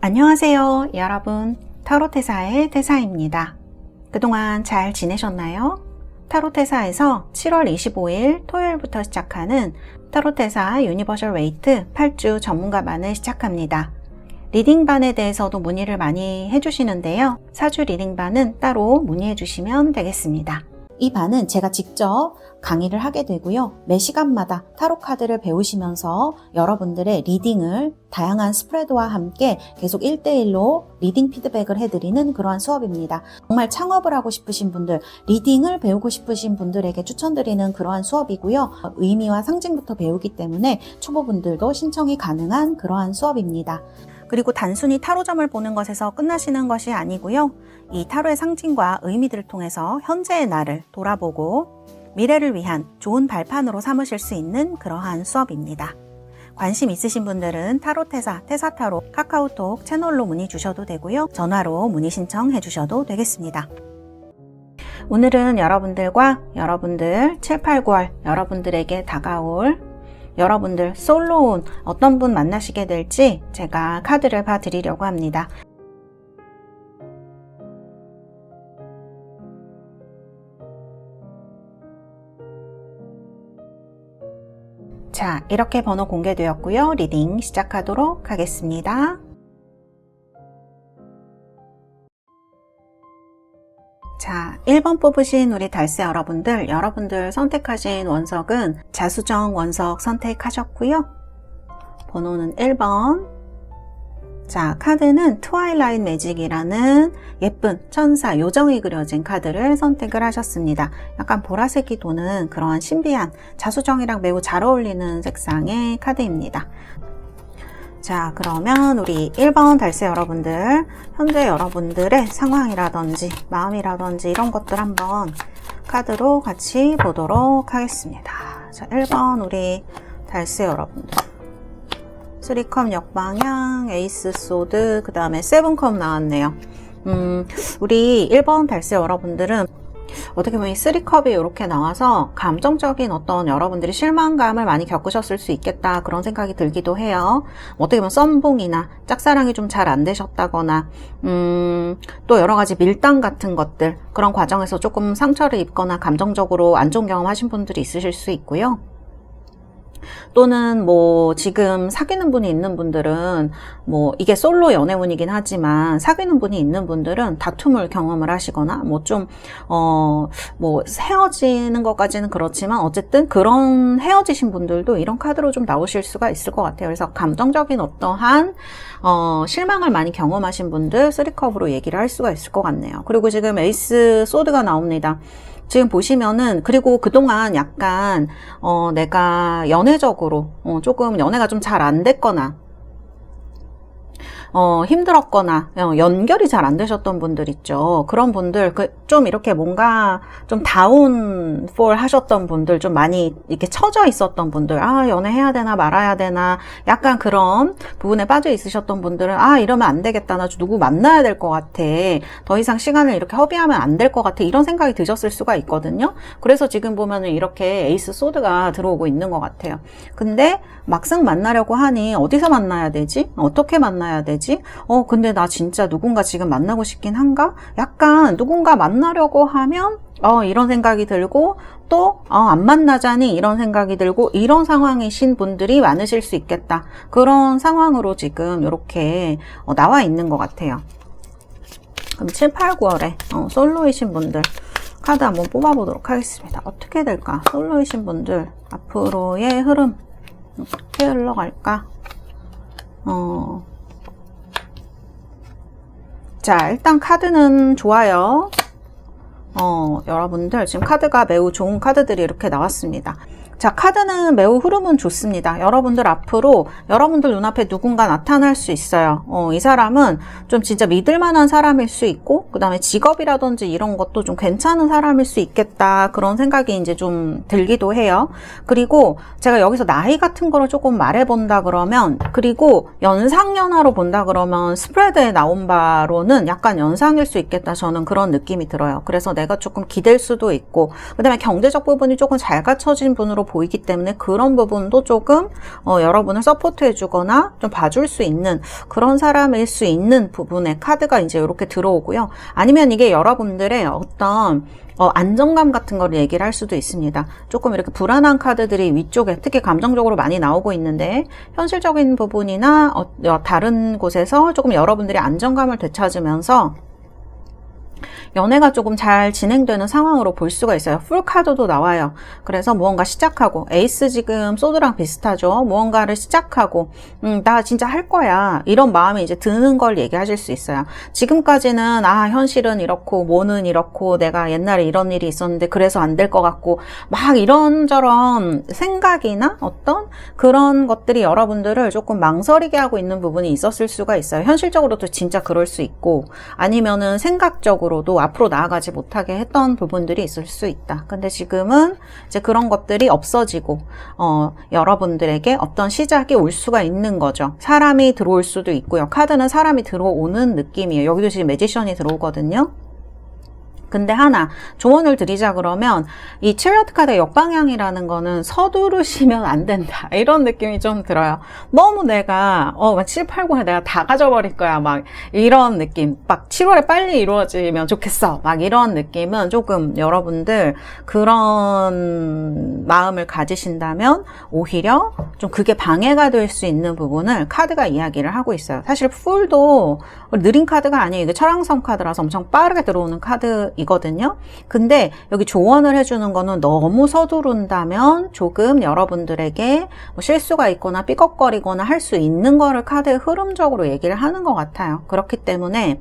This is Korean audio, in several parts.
안녕하세요, 여러분. 타로테사의 테사입니다. 그동안 잘 지내셨나요? 타로테사에서 7월 25일 토요일부터 시작하는 타로테사 유니버셜 웨이트 8주 전문가반을 시작합니다. 리딩반에 대해서도 문의를 많이 해주시는데요. 4주 리딩반은 따로 문의해 주시면 되겠습니다. 이 반은 제가 직접 강의를 하게 되고요. 매 시간마다 타로 카드를 배우시면서 여러분들의 리딩을 다양한 스프레드와 함께 계속 1대1로 리딩 피드백을 해드리는 그러한 수업입니다. 정말 창업을 하고 싶으신 분들, 리딩을 배우고 싶으신 분들에게 추천드리는 그러한 수업이고요. 의미와 상징부터 배우기 때문에 초보분들도 신청이 가능한 그러한 수업입니다. 그리고 단순히 타로점을 보는 것에서 끝나시는 것이 아니고요. 이 타로의 상징과 의미들을 통해서 현재의 나를 돌아보고 미래를 위한 좋은 발판으로 삼으실 수 있는 그러한 수업입니다. 관심 있으신 분들은 타로테사, 테사타로 카카오톡 채널로 문의 주셔도 되고요. 전화로 문의 신청해 주셔도 되겠습니다. 오늘은 여러분들 7, 8, 9월 여러분들에게 다가올 여러분들 솔로운 어떤 분 만나시게 될지 제가 카드를 봐드리려고 합니다. 자, 이렇게 번호 공개되었고요. 리딩 시작하도록 하겠습니다. 자, 1번 뽑으신 우리 달새 여러분들 선택하신 원석은 자수정 원석 선택하셨고요. 번호는 1번. 자, 카드는 트와일라이트 매직이라는 예쁜 천사 요정이 그려진 카드를 선택을 하셨습니다. 약간 보라색이 도는 그러한 신비한 자수정이랑 매우 잘 어울리는 색상의 카드입니다. 자, 그러면 우리 1번 달새 여러분들, 현재 여러분들의 상황이라든지 마음이라든지 이런 것들 한번 카드로 같이 보도록 하겠습니다. 자, 1번 우리 달새 여러분들. 3컵 역방향, 에이스 소드, 그 다음에 7컵 나왔네요. 우리 1번 달새 여러분들은 어떻게 보면 이 3컵이 이렇게 나와서 감정적인 어떤 여러분들이 실망감을 많이 겪으셨을 수 있겠다 그런 생각이 들기도 해요. 어떻게 보면 썸붕이나 짝사랑이 좀 잘 안 되셨다거나 또 여러 가지 밀당 같은 것들 그런 과정에서 조금 상처를 입거나 감정적으로 안 좋은 경험하신 분들이 있으실 수 있고요. 또는 뭐 지금 사귀는 분이 있는 분들은 뭐 이게 솔로 연애운이긴 하지만 사귀는 분이 있는 분들은 다툼을 경험을 하시거나 뭐 좀 뭐 헤어지는 것까지는 그렇지만 어쨌든 그런 헤어지신 분들도 이런 카드로 좀 나오실 수가 있을 것 같아요. 그래서 감정적인 어떠한 실망을 많이 경험하신 분들 3컵으로 얘기를 할 수가 있을 것 같네요. 그리고 지금 에이스 소드가 나옵니다. 지금 보시면은 그리고 그동안 약간 내가 연애적으로 조금 연애가 좀 잘 안 됐거나 힘들었거나 연결이 잘 안 되셨던 분들 있죠. 그런 분들 좀 이렇게 뭔가 좀 다운폴 하셨던 분들, 좀 많이 이렇게 처져 있었던 분들, 아 연애해야 되나 말아야 되나 약간 그런 부분에 빠져 있으셨던 분들은 아 이러면 안 되겠다, 나 누구 만나야 될 것 같아, 더 이상 시간을 이렇게 허비하면 안 될 것 같아, 이런 생각이 드셨을 수가 있거든요. 그래서 지금 보면은 이렇게 에이스 소드가 들어오고 있는 것 같아요. 근데 막상 만나려고 하니 어디서 만나야 되지? 어떻게 만나야 되지? 근데 나 진짜 누군가 지금 만나고 싶긴 한가? 약간 누군가 만나려고 하면 이런 생각이 들고 또 안 만나자니 이런 생각이 들고 이런 상황이신 분들이 많으실 수 있겠다. 그런 상황으로 지금 이렇게 나와 있는 것 같아요. 그럼 7, 8, 9월에 솔로이신 분들 카드 한번 뽑아보도록 하겠습니다. 어떻게 될까? 솔로이신 분들 앞으로의 흐름 어떻게 흘러갈까? 자, 일단 카드는 좋아요. 여러분들 지금 카드가 매우 좋은 카드들이 이렇게 나왔습니다. 자, 카드는 매우 흐름은 좋습니다. 여러분들 앞으로 여러분들 눈앞에 누군가 나타날 수 있어요. 이 사람은 좀 진짜 믿을 만한 사람일 수 있고, 그 다음에 직업이라든지 이런 것도 좀 괜찮은 사람일 수 있겠다, 그런 생각이 이제 좀 들기도 해요. 그리고 제가 여기서 나이 같은 거를 조금 말해본다 그러면, 그리고 연상연하로 본다 그러면 스프레드에 나온 바로는 약간 연상일 수 있겠다, 저는 그런 느낌이 들어요. 그래서 내가 조금 기댈 수도 있고, 그 다음에 경제적 부분이 조금 잘 갖춰진 분으로 보이기 때문에 그런 부분도 조금 여러분을 서포트해 주거나 좀 봐줄 수 있는 그런 사람일 수 있는 부분의 카드가 이제 이렇게 들어오고요. 아니면 이게 여러분들의 어떤 안정감 같은 걸 얘기를 할 수도 있습니다. 조금 이렇게 불안한 카드들이 위쪽에 특히 감정적으로 많이 나오고 있는데 현실적인 부분이나 다른 곳에서 조금 여러분들이 안정감을 되찾으면서 연애가 조금 잘 진행되는 상황으로 볼 수가 있어요. 풀 카드도 나와요. 그래서 무언가 시작하고, 에이스 지금 소드랑 비슷하죠. 무언가를 시작하고 나 진짜 할 거야, 이런 마음이 이제 드는 걸 얘기하실 수 있어요. 지금까지는 현실은 이렇고 뭐는 이렇고 내가 옛날에 이런 일이 있었는데 그래서 안 될 것 같고 막 이런저런 생각이나 어떤 그런 것들이 여러분들을 조금 망설이게 하고 있는 부분이 있었을 수가 있어요. 현실적으로도 진짜 그럴 수 있고, 아니면은 생각적으로도 앞으로 나아가지 못하게 했던 부분들이 있을 수 있다. 근데 지금은 이제 그런 것들이 없어지고 여러분들에게 어떤 시작이 올 수가 있는 거죠. 사람이 들어올 수도 있고요. 카드는 사람이 들어오는 느낌이에요. 여기도 지금 매지션이 들어오거든요. 근데 하나 조언을 드리자 그러면 이 칠러트 카드의 역방향이라는 거는 서두르시면 안 된다, 이런 느낌이 좀 들어요. 너무 내가 막 7, 8, 9에 내가 다 가져버릴 거야, 막 이런 느낌, 막 7월에 빨리 이루어지면 좋겠어, 막 이런 느낌은 조금 여러분들 그런 마음을 가지신다면 오히려 좀 그게 방해가 될 수 있는 부분을 카드가 이야기를 하고 있어요. 사실 풀도 느린 카드가 아니에요. 이게 철왕성 카드라서 엄청 빠르게 들어오는 카드이거든요. 근데 여기 조언을 해주는 거는 너무 서두른다면 조금 여러분들에게 뭐 실수가 있거나 삐걱거리거나 할 수 있는 거를 카드의 흐름적으로 얘기를 하는 것 같아요. 그렇기 때문에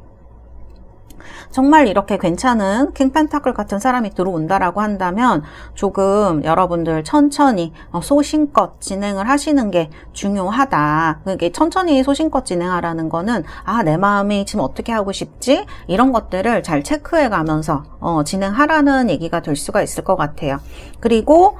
정말 이렇게 괜찮은 킹 펜타클 같은 사람이 들어온다라고 한다면 조금 여러분들 천천히 소신껏 진행을 하시는 게 중요하다. 그게 천천히 소신껏 진행하라는 거는 내 마음이 지금 어떻게 하고 싶지? 이런 것들을 잘 체크해 가면서 진행하라는 얘기가 될 수가 있을 것 같아요. 그리고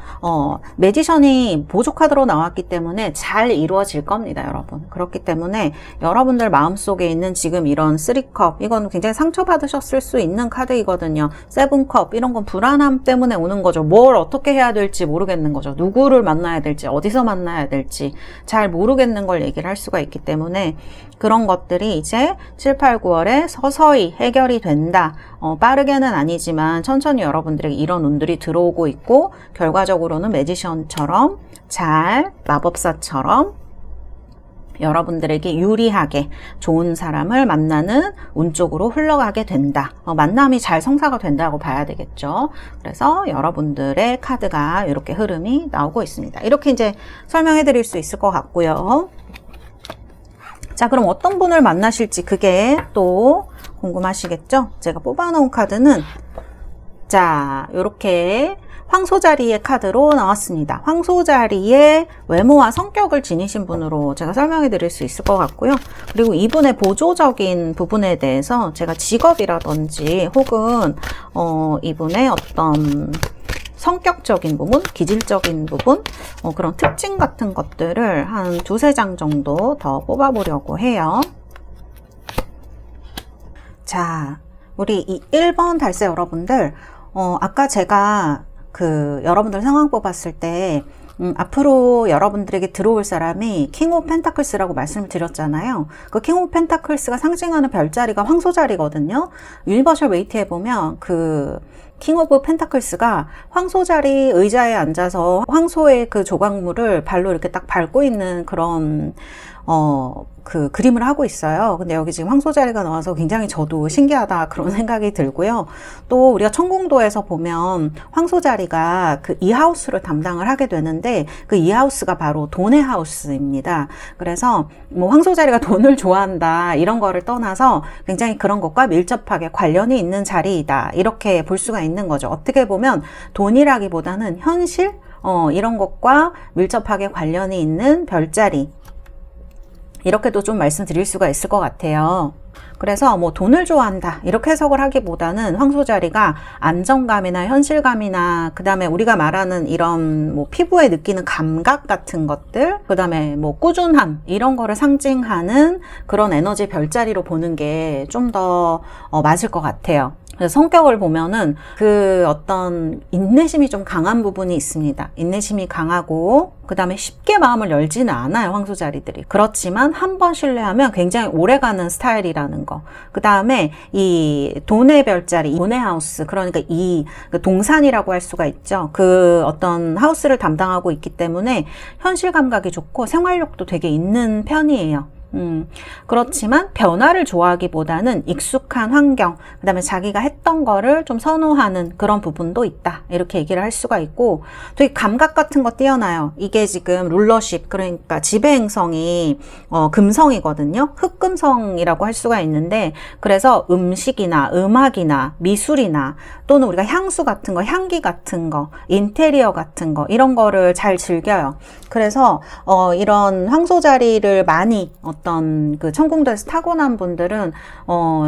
매지션이 보조 카드로 나왔기 때문에 잘 이루어질 겁니다, 여러분. 그렇기 때문에 여러분들 마음속에 있는 지금 이런 3컵, 이건 굉장히 상처받으셨을 수 있는 카드이거든요. 7컵, 이런 건 불안함 때문에 오는 거죠. 뭘 어떻게 해야 될지 모르겠는 거죠. 누구를 만나야 될지, 어디서 만나야 될지 잘 모르겠는 걸 얘기를 할 수가 있기 때문에 그런 것들이 이제 7, 8, 9월에 서서히 해결이 된다. 빠르게는 아니지만 천천히 여러분들에게 이런 운들이 들어오고 있고, 결과적으로는 매지션처럼 잘, 마법사처럼 여러분들에게 유리하게 좋은 사람을 만나는 운 쪽으로 흘러가게 된다. 만남이 잘 성사가 된다고 봐야 되겠죠. 그래서 여러분들의 카드가 이렇게 흐름이 나오고 있습니다. 이렇게 이제 설명해 드릴 수 있을 것 같고요. 자, 그럼 어떤 분을 만나실지 그게 또 궁금하시겠죠? 제가 뽑아놓은 카드는 자, 요렇게 황소자리의 카드로 나왔습니다. 황소자리의 외모와 성격을 지니신 분으로 제가 설명해 드릴 수 있을 것 같고요. 그리고 이분의 보조적인 부분에 대해서 제가 직업이라든지 혹은 이분의 어떤 성격적인 부분, 기질적인 부분, 그런 특징 같은 것들을 한 2-3장 정도 더 뽑아보려고 해요. 자, 우리 이 1번 달세 여러분들, 아까 제가 여러분들 상황 뽑았을 때 앞으로 여러분들에게 들어올 사람이 킹 오브 펜타클스라고 말씀을 드렸잖아요. 그 킹 오브 펜타클스가 상징하는 별자리가 황소자리거든요. 유니버셜 웨이트에 보면 킹 오브 펜타클스가 황소자리 의자에 앉아서 황소의 그 조각물을 발로 이렇게 딱 밟고 있는 그런 그림을 하고 있어요. 근데 여기 지금 황소자리가 나와서 굉장히 저도 신기하다 그런 생각이 들고요. 또 우리가 천공도에서 보면 황소자리가 그 이 하우스를 담당을 하게 되는데 그 이 하우스가 바로 돈의 하우스입니다. 그래서 뭐 황소자리가 돈을 좋아한다 이런 거를 떠나서 굉장히 그런 것과 밀접하게 관련이 있는 자리이다, 이렇게 볼 수가 있는 거죠. 어떻게 보면 돈이라기보다는 현실 이런 것과 밀접하게 관련이 있는 별자리, 이렇게도 좀 말씀드릴 수가 있을 것 같아요. 그래서 뭐 돈을 좋아한다 이렇게 해석을 하기보다는 황소자리가 안정감이나 현실감이나 그 다음에 우리가 말하는 이런 뭐 피부에 느끼는 감각 같은 것들, 그 다음에 뭐 꾸준함 이런 거를 상징하는 그런 에너지 별자리로 보는 게 좀 더 맞을 것 같아요. 그래서 성격을 보면은 그 어떤 인내심이 좀 강한 부분이 있습니다. 인내심이 강하고 그 다음에 쉽게 마음을 열지는 않아요, 황소자리들이. 그렇지만 한 번 신뢰하면 굉장히 오래가는 스타일이라는 거. 그 다음에 이 돈의 별자리, 돈의 하우스, 그러니까 이 동산이라고 할 수가 있죠. 그 어떤 하우스를 담당하고 있기 때문에 현실 감각이 좋고 생활력도 되게 있는 편이에요. 그렇지만 변화를 좋아하기보다는 익숙한 환경, 그 다음에 자기가 했던 거를 좀 선호하는 그런 부분도 있다. 이렇게 얘기를 할 수가 있고, 되게 감각 같은 거 뛰어나요. 이게 지금 룰러십, 그러니까 지배행성이 금성이거든요. 흑금성이라고 할 수가 있는데, 그래서 음식이나 음악이나 미술이나 또는 우리가 향수 같은 거, 향기 같은 거, 인테리어 같은 거, 이런 거를 잘 즐겨요. 그래서 이런 황소자리를 많이 어떤 그 천궁도에서 타고난 분들은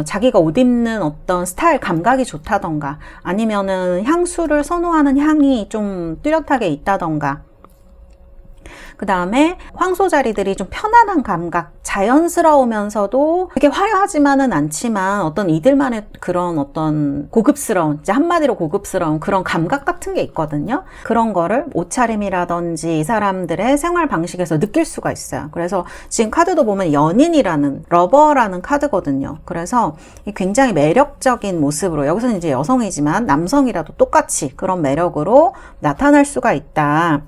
자기가 옷 입는 어떤 스타일 감각이 좋다던가, 아니면은 향수를 선호하는 향이 좀 뚜렷하게 있다던가, 그 다음에 황소자리들이 좀 편안한 감각, 자연스러우면서도 되게 화려하지만은 않지만 어떤 이들만의 그런 어떤 고급스러운, 이제 한마디로 고급스러운 그런 감각 같은 게 있거든요. 그런 거를 옷차림이라든지 이 사람들의 생활 방식에서 느낄 수가 있어요. 그래서 지금 카드도 보면 연인이라는, 러버라는 카드거든요. 그래서 굉장히 매력적인 모습으로, 여기서는 이제 여성이지만 남성이라도 똑같이 그런 매력으로 나타날 수가 있다.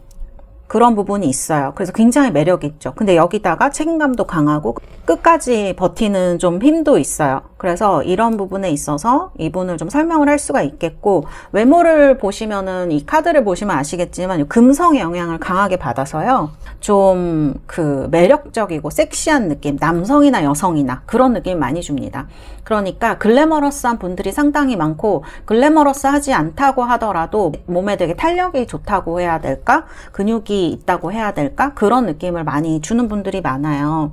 그런 부분이 있어요. 그래서 굉장히 매력이 있죠. 근데 여기다가 책임감도 강하고 끝까지 버티는 좀 힘도 있어요. 그래서 이런 부분에 있어서 이분을 좀 설명을 할 수가 있겠고, 외모를 보시면은, 이 카드를 보시면 아시겠지만 금성의 영향을 강하게 받아서요, 좀 그 매력적이고 섹시한 느낌, 남성이나 여성이나 그런 느낌 많이 줍니다. 그러니까 글래머러스한 분들이 상당히 많고, 글래머러스하지 않다고 하더라도 몸에 되게 탄력이 좋다고 해야 될까, 근육이 있다고 해야 될까, 그런 느낌을 많이 주는 분들이 많아요.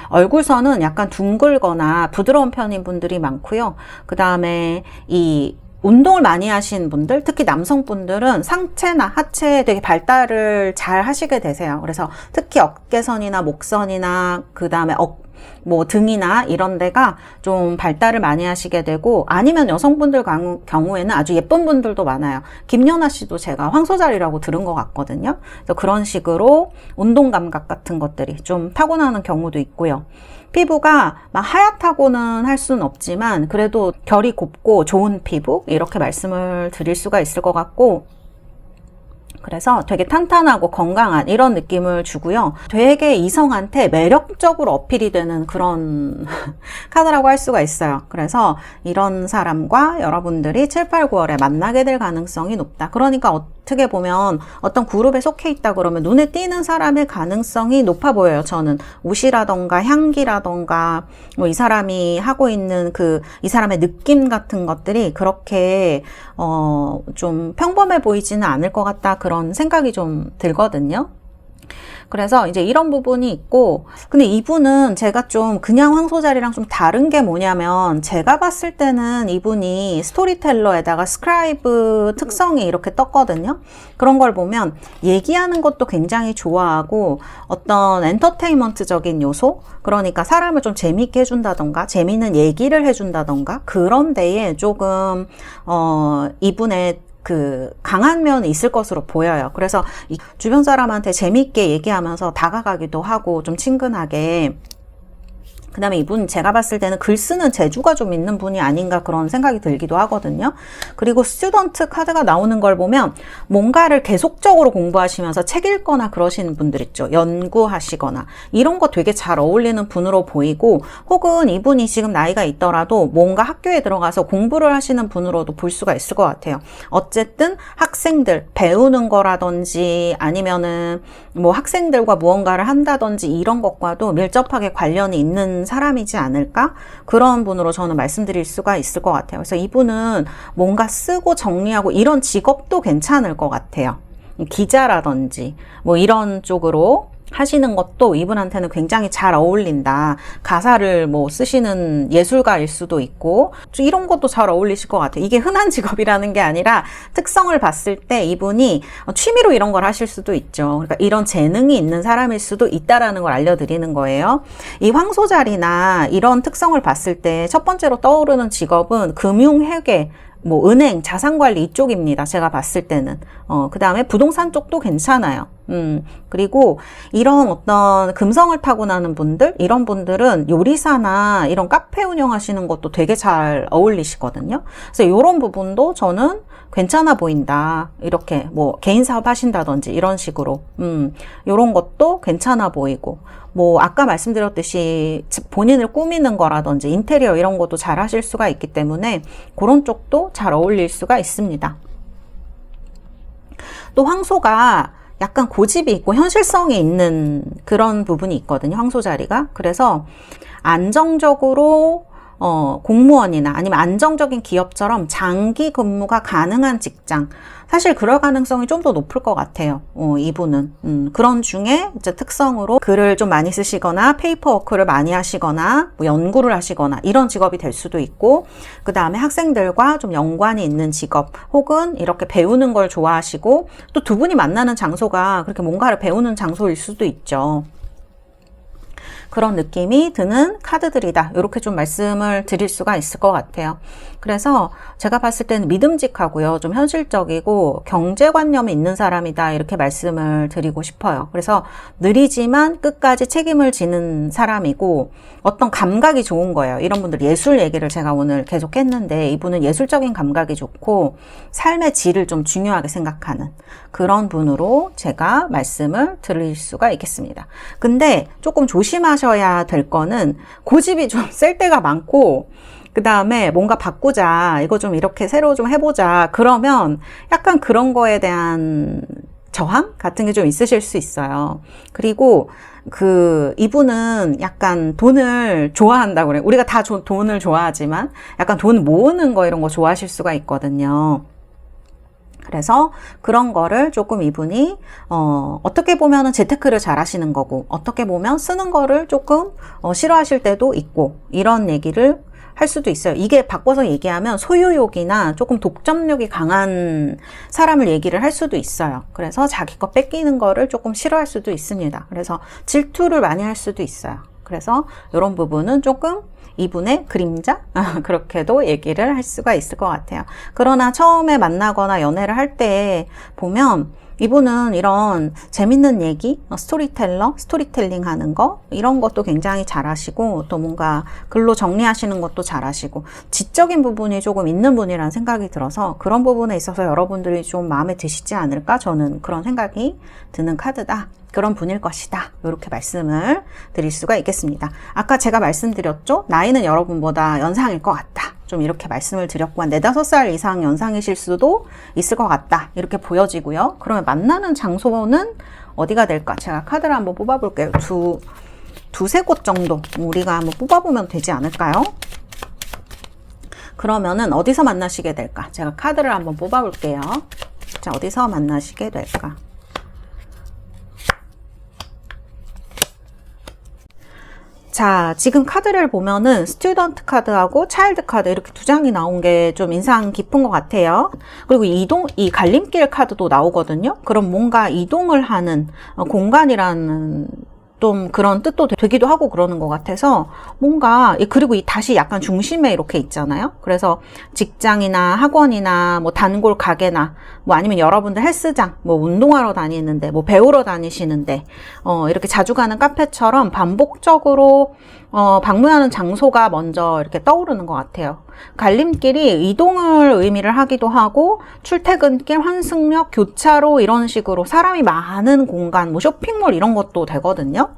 얼굴선은 약간 둥글거나 부드러운 편인 분들이 많고요. 그 다음에 이 운동을 많이 하신 분들, 특히 남성분들은 상체나 하체에 되게 발달을 잘 하시게 되세요. 그래서 특히 어깨선이나 목선이나 그 다음에 뭐 등이나 이런 데가 좀 발달을 많이 하시게 되고, 아니면 여성분들 경우에는 아주 예쁜 분들도 많아요. 김연아 씨도 제가 황소자리라고 들은 것 같거든요. 그래서 그런 식으로 운동 감각 같은 것들이 좀 타고나는 경우도 있고요. 피부가 막 하얗다고는 할 수는 없지만 그래도 결이 곱고 좋은 피부, 이렇게 말씀을 드릴 수가 있을 것 같고, 그래서 되게 탄탄하고 건강한 이런 느낌을 주고요. 되게 이성한테 매력적으로 어필이 되는 그런 카드라고 할 수가 있어요. 그래서 이런 사람과 여러분들이 7, 8, 9월에 만나게 될 가능성이 높다. 그러니까 어떻게 보면 어떤 그룹에 속해 있다 그러면 눈에 띄는 사람의 가능성이 높아 보여요. 저는 옷이라던가 향기라던가 뭐 이 사람이 하고 있는 이 사람의 느낌 같은 것들이 그렇게 좀 평범해 보이지는 않을 것 같다, 그런 생각이 좀 들거든요. 그래서 이제 이런 부분이 있고, 근데 이분은 제가 좀 그냥 황소자리랑 좀 다른 게 뭐냐면, 제가 봤을 때는 이분이 스토리텔러에다가 스크라이브 특성이 이렇게 떴거든요. 그런 걸 보면 얘기하는 것도 굉장히 좋아하고, 어떤 엔터테인먼트적인 요소, 그러니까 사람을 좀 재미있게 해준다던가 재미있는 얘기를 해준다던가 그런 데에 조금 이분의 강한 면이 있을 것으로 보여요. 그래서 주변 사람한테 재미있게 얘기하면서 다가가기도 하고 좀 친근하게. 그 다음에 이분 제가 봤을 때는 글 쓰는 재주가 좀 있는 분이 아닌가, 그런 생각이 들기도 하거든요. 그리고 스튜던트 카드가 나오는 걸 보면 뭔가를 계속적으로 공부하시면서 책 읽거나 그러시는 분들 있죠. 연구하시거나 이런 거 되게 잘 어울리는 분으로 보이고, 혹은 이분이 지금 나이가 있더라도 뭔가 학교에 들어가서 공부를 하시는 분으로도 볼 수가 있을 것 같아요. 어쨌든 학생들 배우는 거라든지 아니면은 뭐 학생들과 무언가를 한다든지 이런 것과도 밀접하게 관련이 있는 사람이지 않을까? 그런 분으로 저는 말씀드릴 수가 있을 것 같아요. 그래서 이분은 뭔가 쓰고 정리하고 이런 직업도 괜찮을 것 같아요. 기자라든지 뭐 이런 쪽으로 하시는 것도 이분한테는 굉장히 잘 어울린다. 가사를 뭐 쓰시는 예술가일 수도 있고 이런 것도 잘 어울리실 것 같아요. 이게 흔한 직업이라는 게 아니라 특성을 봤을 때 이분이 취미로 이런 걸 하실 수도 있죠. 그러니까 이런 재능이 있는 사람일 수도 있다라는 걸 알려드리는 거예요. 이 황소자리나 이런 특성을 봤을 때 첫 번째로 떠오르는 직업은 금융회계, 뭐 은행, 자산관리 이쪽입니다. 제가 봤을 때는. 그 다음에 부동산 쪽도 괜찮아요. 그리고 이런 어떤 금성을 타고나는 분들, 이런 분들은 요리사나 이런 카페 운영하시는 것도 되게 잘 어울리시거든요. 그래서 이런 부분도 저는 괜찮아 보인다. 이렇게 뭐 개인 사업 하신다든지 이런 식으로. 이런 것도 괜찮아 보이고. 뭐 아까 말씀드렸듯이 본인을 꾸미는 거라든지 인테리어 이런 것도 잘 하실 수가 있기 때문에 그런 쪽도 잘 어울릴 수가 있습니다. 또 황소가 약간 고집이 있고 현실성이 있는 그런 부분이 있거든요. 황소 자리가. 그래서 안정적으로 공무원이나 아니면 안정적인 기업처럼 장기 근무가 가능한 직장, 사실 그럴 가능성이 좀 더 높을 것 같아요. 이분은. 그런 중에 이제 특성으로 글을 좀 많이 쓰시거나 페이퍼워크를 많이 하시거나 뭐 연구를 하시거나 이런 직업이 될 수도 있고, 그 다음에 학생들과 좀 연관이 있는 직업, 혹은 이렇게 배우는 걸 좋아하시고, 또 두 분이 만나는 장소가 그렇게 뭔가를 배우는 장소일 수도 있죠. 그런 느낌이 드는 카드들이다. 이렇게 좀 말씀을 드릴 수가 있을 것 같아요. 그래서 제가 봤을 때는 믿음직하고요. 좀 현실적이고 경제관념이 있는 사람이다. 이렇게 말씀을 드리고 싶어요. 그래서 느리지만 끝까지 책임을 지는 사람이고 어떤 감각이 좋은 거예요. 이런 분들 예술 얘기를 제가 오늘 계속 했는데 이분은 예술적인 감각이 좋고 삶의 질을 좀 중요하게 생각하는 그런 분으로 제가 말씀을 드릴 수가 있겠습니다. 근데 조금 조심하셔야 될 거는 고집이 좀 셀 때가 많고, 그 다음에 뭔가 바꾸자, 이거 좀 이렇게 새로 좀 해보자, 그러면 약간 그런 거에 대한 저항 같은 게 좀 있으실 수 있어요. 그리고 이분은 약간 돈을 좋아한다고 그래요. 우리가 다 돈을 좋아하지만 약간 돈 모으는 거 이런 거 좋아하실 수가 있거든요. 그래서 그런 거를 조금 이분이 어떻게 보면은 재테크를 잘 하시는 거고, 어떻게 보면 쓰는 거를 조금 싫어하실 때도 있고, 이런 얘기를 할 수도 있어요. 이게 바꿔서 얘기하면 소유욕이나 조금 독점욕이 강한 사람을 얘기를 할 수도 있어요. 그래서 자기 거 뺏기는 거를 조금 싫어할 수도 있습니다. 그래서 질투를 많이 할 수도 있어요. 그래서 이런 부분은 조금 이분의 그림자? 그렇게도 얘기를 할 수가 있을 것 같아요. 그러나 처음에 만나거나 연애를 할 때 보면 이분은 이런 재밌는 얘기, 스토리텔링 하는 거, 이런 것도 굉장히 잘하시고, 또 뭔가 글로 정리하시는 것도 잘하시고, 지적인 부분이 조금 있는 분이라는 생각이 들어서 그런 부분에 있어서 여러분들이 좀 마음에 드시지 않을까? 저는 그런 생각이 드는 카드다. 그런 분일 것이다. 이렇게 말씀을 드릴 수가 있겠습니다. 아까 제가 말씀드렸죠? 나이는 여러분보다 연상일 것 같다. 좀 이렇게 말씀을 드렸고, 한 4-5살 이상 연상이실 수도 있을 것 같다. 이렇게 보여지고요. 그러면 만나는 장소는 어디가 될까? 제가 카드를 한번 뽑아볼게요. 두세 곳 정도 우리가 한번 뽑아보면 되지 않을까요? 그러면은 어디서 만나시게 될까? 제가 카드를 한번 뽑아볼게요. 자, 어디서 만나시게 될까? 자, 지금 카드를 보면은 스튜던트 카드하고 차일드 카드 이렇게 두 장이 나온 게 좀 인상 깊은 것 같아요. 그리고 이 갈림길 카드도 나오거든요. 그럼 뭔가 이동을 하는 공간이라는 좀 그런 뜻도 되기도 하고 그러는 것 같아서 뭔가, 그리고 다시 약간 중심에 이렇게 있잖아요. 그래서 직장이나 학원이나 뭐 단골 가게나 뭐 아니면 여러분들 헬스장, 뭐 운동하러 다니는데, 뭐 배우러 다니시는데, 이렇게 자주 가는 카페처럼 반복적으로 방문하는 장소가 먼저 이렇게 떠오르는 것 같아요. 갈림길이 이동을 의미를 하기도 하고, 출퇴근길, 환승역, 교차로 이런 식으로 사람이 많은 공간, 뭐 쇼핑몰 이런 것도 되거든요.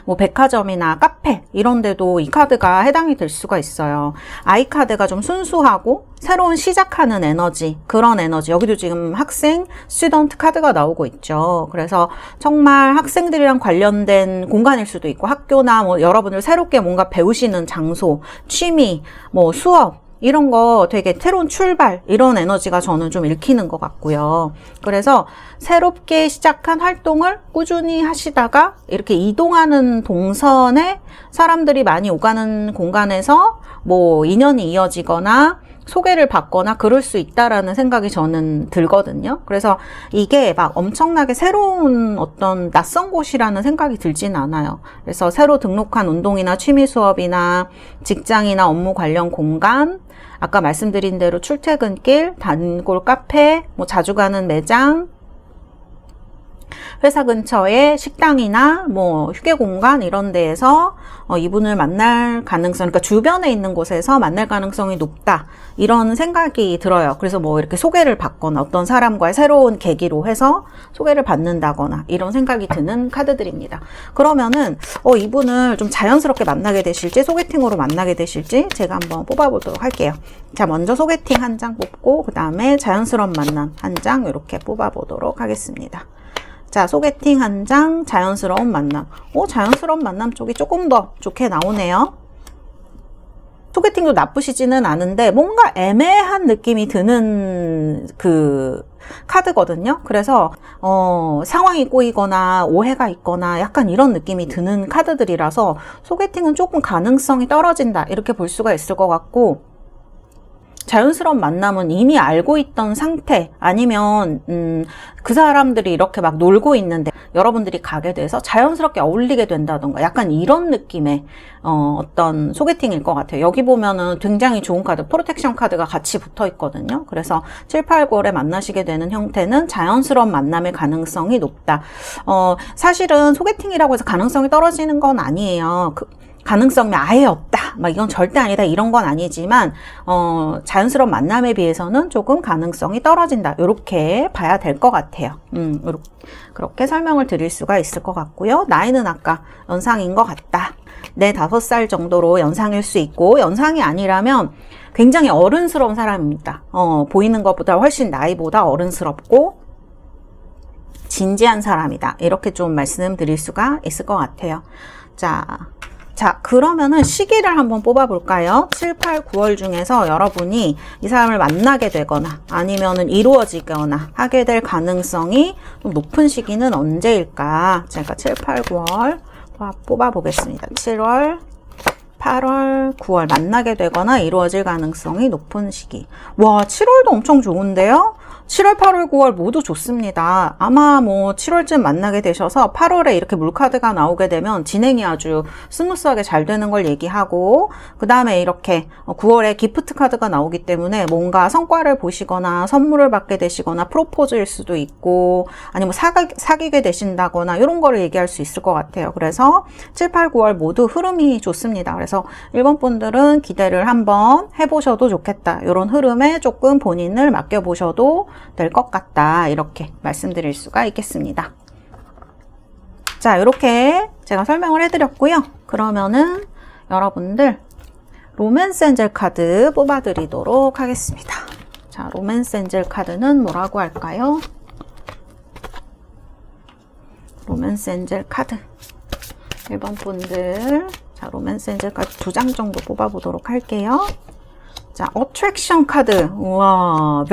뭐 백화점이나 카페 이런 데도 이 카드가 해당이 될 수가 있어요. 아이 카드가 좀 순수하고 새로운 시작하는 에너지, 그런 에너지. 여기도 지금 학생, 스튜던트 카드가 나오고 있죠. 그래서 정말 학생들이랑 관련된 공간일 수도 있고, 학교나 뭐 여러분들 새롭게 뭔가 배우시는 장소, 취미, 뭐 수업, 이런 거 되게 새로운 출발, 이런 에너지가 저는 좀 읽히는 것 같고요. 그래서 새롭게 시작한 활동을 꾸준히 하시다가 이렇게 이동하는 동선에 사람들이 많이 오가는 공간에서 뭐 인연이 이어지거나 소개를 받거나 그럴 수 있다라는 생각이 저는 들거든요. 그래서 이게 막 엄청나게 새로운 어떤 낯선 곳이라는 생각이 들진 않아요. 그래서 새로 등록한 운동이나 취미 수업이나 직장이나 업무 관련 공간, 아까 말씀드린 대로 출퇴근길, 단골 카페, 뭐 자주 가는 매장, 회사 근처에 식당이나 뭐 휴게 공간 이런 데에서 이분을 만날 가능성, 그러니까 주변에 있는 곳에서 만날 가능성이 높다, 이런 생각이 들어요. 그래서 뭐 이렇게 소개를 받거나 어떤 사람과의 새로운 계기로 해서 소개를 받는다거나 이런 생각이 드는 카드들입니다. 그러면은 이분을 좀 자연스럽게 만나게 되실지 소개팅으로 만나게 되실지 제가 한번 뽑아보도록 할게요. 자, 먼저 소개팅 한 장 뽑고 그 다음에 자연스러운 만남 한 장 이렇게 뽑아보도록 하겠습니다. 자, 소개팅 한 장, 자연스러운 만남. 자연스러운 만남 쪽이 조금 더 좋게 나오네요. 소개팅도 나쁘시지는 않은데 뭔가 애매한 느낌이 드는 그 카드거든요. 그래서 상황이 꼬이거나 오해가 있거나 약간 이런 느낌이 드는 카드들이라서 소개팅은 조금 가능성이 떨어진다, 이렇게 볼 수가 있을 것 같고, 자연스러운 만남은 이미 알고 있던 상태, 아니면 그 사람들이 이렇게 막 놀고 있는데 여러분들이 가게 돼서 자연스럽게 어울리게 된다던가 약간 이런 느낌의 어떤 소개팅일 것 같아요. 여기 보면은 굉장히 좋은 카드, 프로텍션 카드가 같이 붙어 있거든요. 그래서 7, 8, 9월에 만나시게 되는 형태는 자연스러운 만남의 가능성이 높다. 사실은 소개팅이라고 해서 가능성이 떨어지는 건 아니에요. 가능성이 아예 없다, 막 이건 절대 아니다, 이런 건 아니지만 자연스러운 만남에 비해서는 조금 가능성이 떨어진다, 이렇게 봐야 될 것 같아요. 그렇게 설명을 드릴 수가 있을 것 같고요. 나이는 아까 연상인 것 같다. 4, 5살 정도로 연상일 수 있고, 연상이 아니라면 굉장히 어른스러운 사람입니다. 보이는 것보다 훨씬 나이보다 어른스럽고 진지한 사람이다, 이렇게 좀 말씀드릴 수가 있을 것 같아요. 자, 그러면은 시기를 한번 뽑아볼까요? 7, 8, 9월 중에서 여러분이 이 사람을 만나게 되거나 아니면은 이루어지거나 하게 될 가능성이 좀 높은 시기는 언제일까? 제가 7, 8, 9월 뽑아보겠습니다. 7월, 8월, 9월 만나게 되거나 이루어질 가능성이 높은 시기. 와, 7월도 엄청 좋은데요? 7월, 8월, 9월 모두 좋습니다. 아마 뭐 7월쯤 만나게 되셔서 8월에 이렇게 물카드가 나오게 되면 진행이 아주 스무스하게 잘 되는 걸 얘기하고, 그 다음에 이렇게 9월에 기프트 카드가 나오기 때문에 뭔가 성과를 보시거나 선물을 받게 되시거나 프로포즈일 수도 있고 아니면 사귀게 되신다거나 이런 거를 얘기할 수 있을 것 같아요. 그래서 7, 8, 9월 모두 흐름이 좋습니다. 그래서 1번 분들은 기대를 한번 해보셔도 좋겠다, 이런 흐름에 조금 본인을 맡겨보셔도 될 것 같다, 이렇게 말씀드릴 수가 있겠습니다. 자, 이렇게 제가 설명을 해드렸고요. 그러면은 여러분들 로맨스 엔젤 카드 뽑아드리도록 하겠습니다. 자, 로맨스 엔젤 카드는 뭐라고 할까요? 로맨스 엔젤 카드 1번 분들, 자, 로맨스 엔젤 카드 2장 정도 뽑아보도록 할게요. 자, 어트랙션 카드. 우와,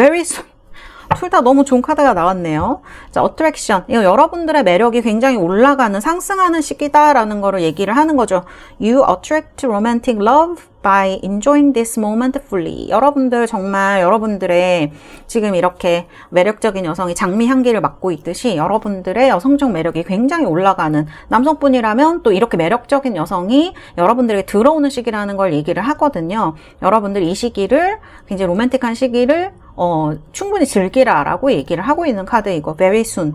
둘 다 너무 좋은 카드가 나왔네요. 자, 어트랙션. 이거 여러분들의 매력이 굉장히 올라가는, 상승하는 시기다라는 거를 얘기를 하는 거죠. You attract romantic love by enjoying this moment fully. 여러분들 정말 여러분들의 지금 이렇게 매력적인 여성이 장미 향기를 맡고 있듯이 여러분들의 여성적 매력이 굉장히 올라가는, 남성분이라면 또 이렇게 매력적인 여성이 여러분들에게 들어오는 시기라는 걸 얘기를 하거든요. 여러분들 이 시기를, 굉장히 로맨틱한 시기를 충분히 즐기라라고 얘기를 하고 있는 카드이고, very soon.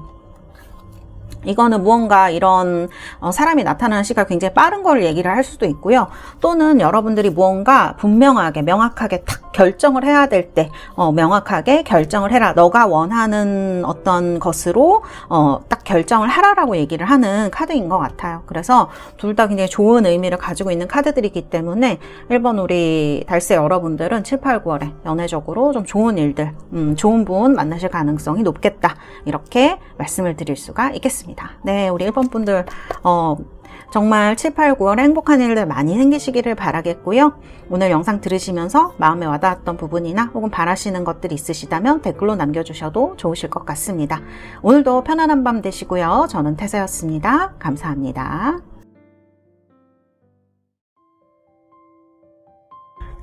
이거는 무언가 이런 사람이 나타나는 시기가 굉장히 빠른 걸 얘기를 할 수도 있고요. 또는 여러분들이 무언가 분명하게 명확하게 딱 결정을 해야 될 때 명확하게 결정을 해라, 너가 원하는 어떤 것으로 딱 결정을 하라라고 얘기를 하는 카드인 것 같아요. 그래서 둘 다 굉장히 좋은 의미를 가지고 있는 카드들이기 때문에 1번 우리 달세 여러분들은 7, 8, 9월에 연애적으로 좀 좋은 일들, 좋은 분 만나실 가능성이 높겠다, 이렇게 말씀을 드릴 수가 있겠습니다. 하겠습니다. 네, 우리 1번 분들 정말 7, 8, 9월에 행복한 일들 많이 생기시기를 바라겠고요. 오늘 영상 들으시면서 마음에 와닿았던 부분이나 혹은 바라시는 것들이 있으시다면 댓글로 남겨주셔도 좋으실 것 같습니다. 오늘도 편안한 밤 되시고요. 저는 태사였습니다. 감사합니다.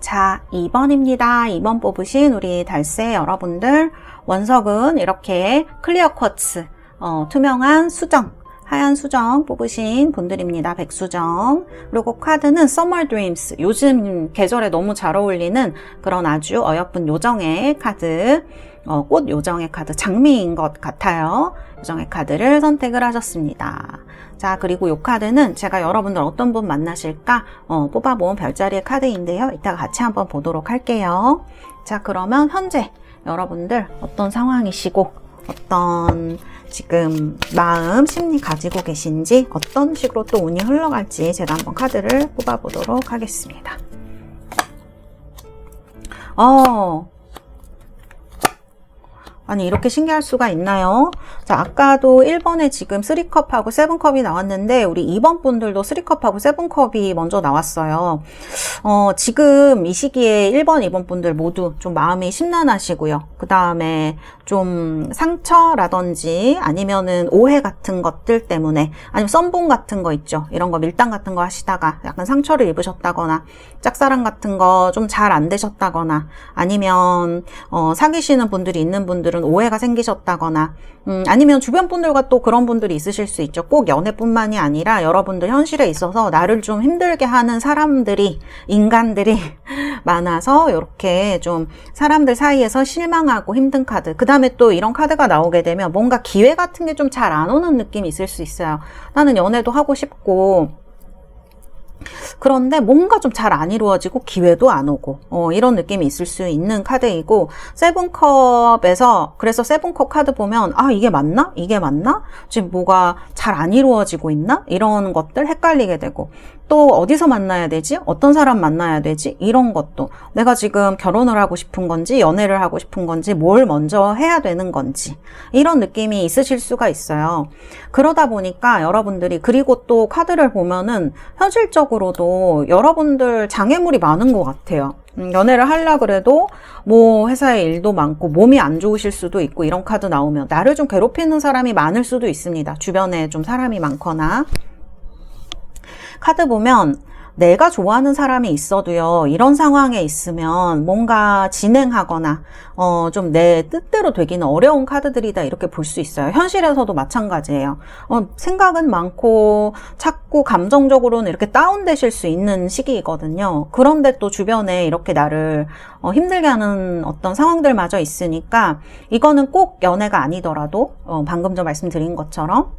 자, 2번입니다. 2번 뽑으신 우리 달새 여러분들, 원석은 이렇게 클리어 쿼츠, 투명한 수정, 하얀 수정 뽑으신 분들입니다. 백수정. 그리고 카드는 Summer Dreams, 요즘 계절에 너무 잘 어울리는 그런 아주 어여쁜 요정의 카드, 꽃 요정의 카드, 장미인 것 같아요. 요정의 카드를 선택을 하셨습니다. 자, 그리고 이 카드는 제가 여러분들 어떤 분 만나실까 뽑아본 별자리의 카드인데요. 이따가 같이 한번 보도록 할게요. 자, 그러면 현재 여러분들 어떤 상황이시고 어떤 지금 마음, 심리 가지고 계신지, 어떤 식으로 또 운이 흘러갈지 제가 한번 카드를 뽑아보도록 하겠습니다. 아니, 이렇게 신기할 수가 있나요? 자, 아까도 1번에 지금 3컵하고 7컵이 나왔는데 우리 2번 분들도 3컵하고 7컵이 먼저 나왔어요. 지금 이 시기에 1번, 2번 분들 모두 좀 마음이 심란하시고요. 그 다음에 좀 상처라든지 아니면은 오해 같은 것들 때문에, 아니면 썸봉 같은 거 있죠. 이런 거 밀당 같은 거 하시다가 약간 상처를 입으셨다거나, 짝사랑 같은 거 좀 잘 안 되셨다거나, 아니면 사귀시는 분들이 있는 분들은 오해가 생기셨다거나, 아니면 주변 분들과 또 그런 분들이 있으실 수 있죠. 꼭 연애뿐만이 아니라 여러분들 현실에 있어서 나를 좀 힘들게 하는 사람들이, 인간들이 많아서 이렇게 좀 사람들 사이에서 실망하고 힘든 카드. 그 다음에 또 이런 카드가 나오게 되면 뭔가 기회 같은 게 좀 잘 안 오는 느낌이 있을 수 있어요. 나는 연애도 하고 싶고, 그런데 뭔가 좀 잘 안 이루어지고 기회도 안 오고 이런 느낌이 있을 수 있는 카드이고, 세븐컵에서, 그래서 세븐컵 카드 보면 이게 맞나? 이게 맞나? 지금 뭐가 잘 안 이루어지고 있나? 이런 것들 헷갈리게 되고, 또 어디서 만나야 되지? 어떤 사람 만나야 되지? 이런 것도, 내가 지금 결혼을 하고 싶은 건지 연애를 하고 싶은 건지 뭘 먼저 해야 되는 건지, 이런 느낌이 있으실 수가 있어요. 그러다 보니까 여러분들이, 그리고 또 카드를 보면은 현실적으로도 여러분들 장애물이 많은 것 같아요. 연애를 하려고 그래도 뭐 회사에 일도 많고 몸이 안 좋으실 수도 있고, 이런 카드 나오면 나를 좀 괴롭히는 사람이 많을 수도 있습니다. 주변에 좀 사람이 많거나. 카드 보면 내가 좋아하는 사람이 있어도요, 이런 상황에 있으면 뭔가 진행하거나 좀 내 뜻대로 되기는 어려운 카드들이다, 이렇게 볼 수 있어요. 현실에서도 마찬가지예요. 생각은 많고 자꾸 감정적으로는 이렇게 다운되실 수 있는 시기이거든요. 그런데 또 주변에 이렇게 나를 힘들게 하는 어떤 상황들마저 있으니까, 이거는 꼭 연애가 아니더라도 방금 전 말씀드린 것처럼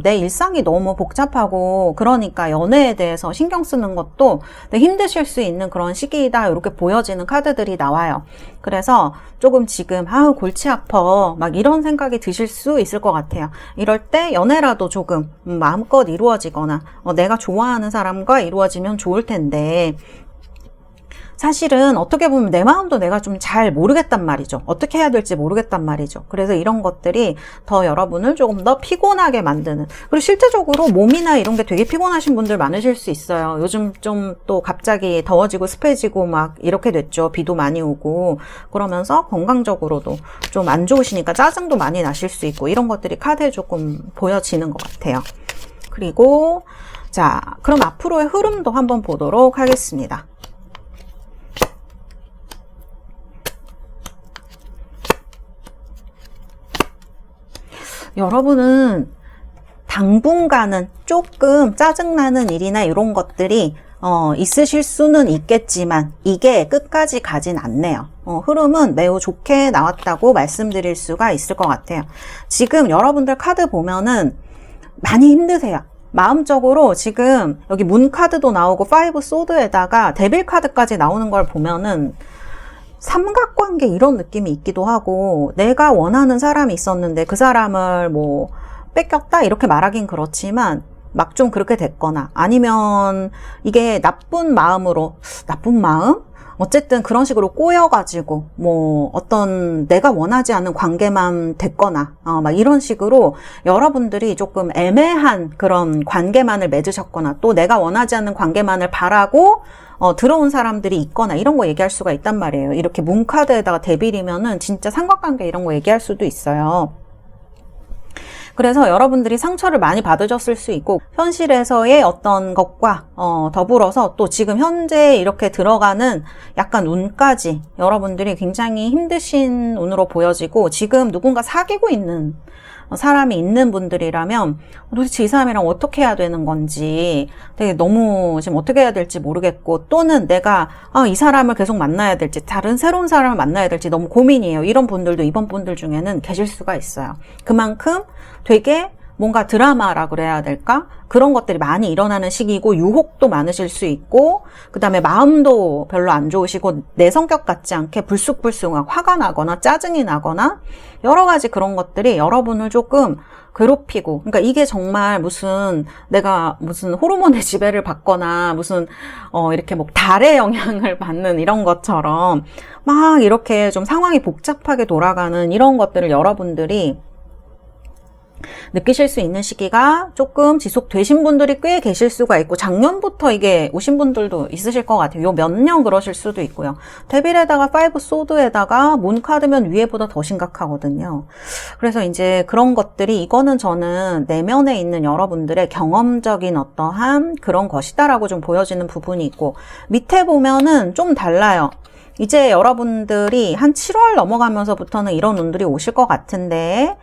내 일상이 너무 복잡하고, 그러니까 연애에 대해서 신경 쓰는 것도 힘드실 수 있는 그런 시기이다, 이렇게 보여지는 카드들이 나와요. 그래서 조금 지금 골치 아파 막 이런 생각이 드실 수 있을 것 같아요. 이럴 때 연애라도 조금 마음껏 이루어지거나 내가 좋아하는 사람과 이루어지면 좋을 텐데, 사실은 어떻게 보면 내 마음도 내가 좀 잘 모르겠단 말이죠. 어떻게 해야 될지 모르겠단 말이죠. 그래서 이런 것들이 더 여러분을 조금 더 피곤하게 만드는, 그리고 실제적으로 몸이나 이런 게 되게 피곤하신 분들 많으실 수 있어요. 요즘 좀 또 갑자기 더워지고 습해지고 막 이렇게 됐죠. 비도 많이 오고, 그러면서 건강적으로도 좀 안 좋으시니까 짜증도 많이 나실 수 있고, 이런 것들이 카드에 조금 보여지는 것 같아요. 그리고 자, 그럼 앞으로의 흐름도 한번 보도록 하겠습니다. 여러분은 당분간은 조금 짜증나는 일이나 이런 것들이 있으실 수는 있겠지만, 이게 끝까지 가진 않네요. 흐름은 매우 좋게 나왔다고 말씀드릴 수가 있을 것 같아요. 지금 여러분들 카드 보면은 많이 힘드세요. 마음적으로. 지금 여기 문 카드도 나오고 5 소드에다가 데빌 카드까지 나오는 걸 보면은 삼각관계 이런 느낌이 있기도 하고, 내가 원하는 사람이 있었는데 그 사람을 뭐 뺏겼다 이렇게 말하긴 그렇지만 막 좀 그렇게 됐거나, 아니면 이게 나쁜 마음으로, 나쁜 마음? 어쨌든 그런 식으로 꼬여가지고 뭐 어떤 내가 원하지 않는 관계만 됐거나 막 이런 식으로 여러분들이 조금 애매한 그런 관계만을 맺으셨거나 또 내가 원하지 않는 관계만을 바라고 들어온 사람들이 있거나 이런 거 얘기할 수가 있단 말이에요. 이렇게 문카드에다가 데빌이면은 진짜 삼각관계 이런 거 얘기할 수도 있어요. 그래서 여러분들이 상처를 많이 받으셨을 수 있고 현실에서의 어떤 것과 더불어서 또 지금 현재 이렇게 들어가는 약간 운까지 여러분들이 굉장히 힘드신 운으로 보여지고 지금 누군가 사귀고 있는 사람이 있는 분들이라면 도대체 이 사람이랑 어떻게 해야 되는 건지 되게 너무 지금 어떻게 해야 될지 모르겠고 또는 내가 이 사람을 계속 만나야 될지 다른 새로운 사람을 만나야 될지 너무 고민이에요. 이런 분들도 이번 분들 중에는 계실 수가 있어요. 그만큼 되게 뭔가 드라마라 그래야 될까? 그런 것들이 많이 일어나는 시기이고 유혹도 많으실 수 있고 그 다음에 마음도 별로 안 좋으시고 내 성격 같지 않게 불쑥불쑥 화가 나거나 짜증이 나거나 여러 가지 그런 것들이 여러분을 조금 괴롭히고 그러니까 이게 정말 무슨 내가 무슨 호르몬의 지배를 받거나 무슨 이렇게 뭐 달의 영향을 받는 이런 것처럼 막 이렇게 좀 상황이 복잡하게 돌아가는 이런 것들을 여러분들이 느끼실 수 있는 시기가 조금 지속되신 분들이 꽤 계실 수가 있고 작년부터 이게 오신 분들도 있으실 것 같아요. 요 몇 년 그러실 수도 있고요. 데빌에다가 5 소드에다가 문 카드면 위에보다 더 심각하거든요. 그래서 이제 그런 것들이 이거는 저는 내면에 있는 여러분들의 경험적인 어떠한 그런 것이다라고 좀 보여지는 부분이 있고 밑에 보면은 좀 달라요. 이제 여러분들이 한 7월 넘어가면서부터는 이런 운들이 오실 것 같은데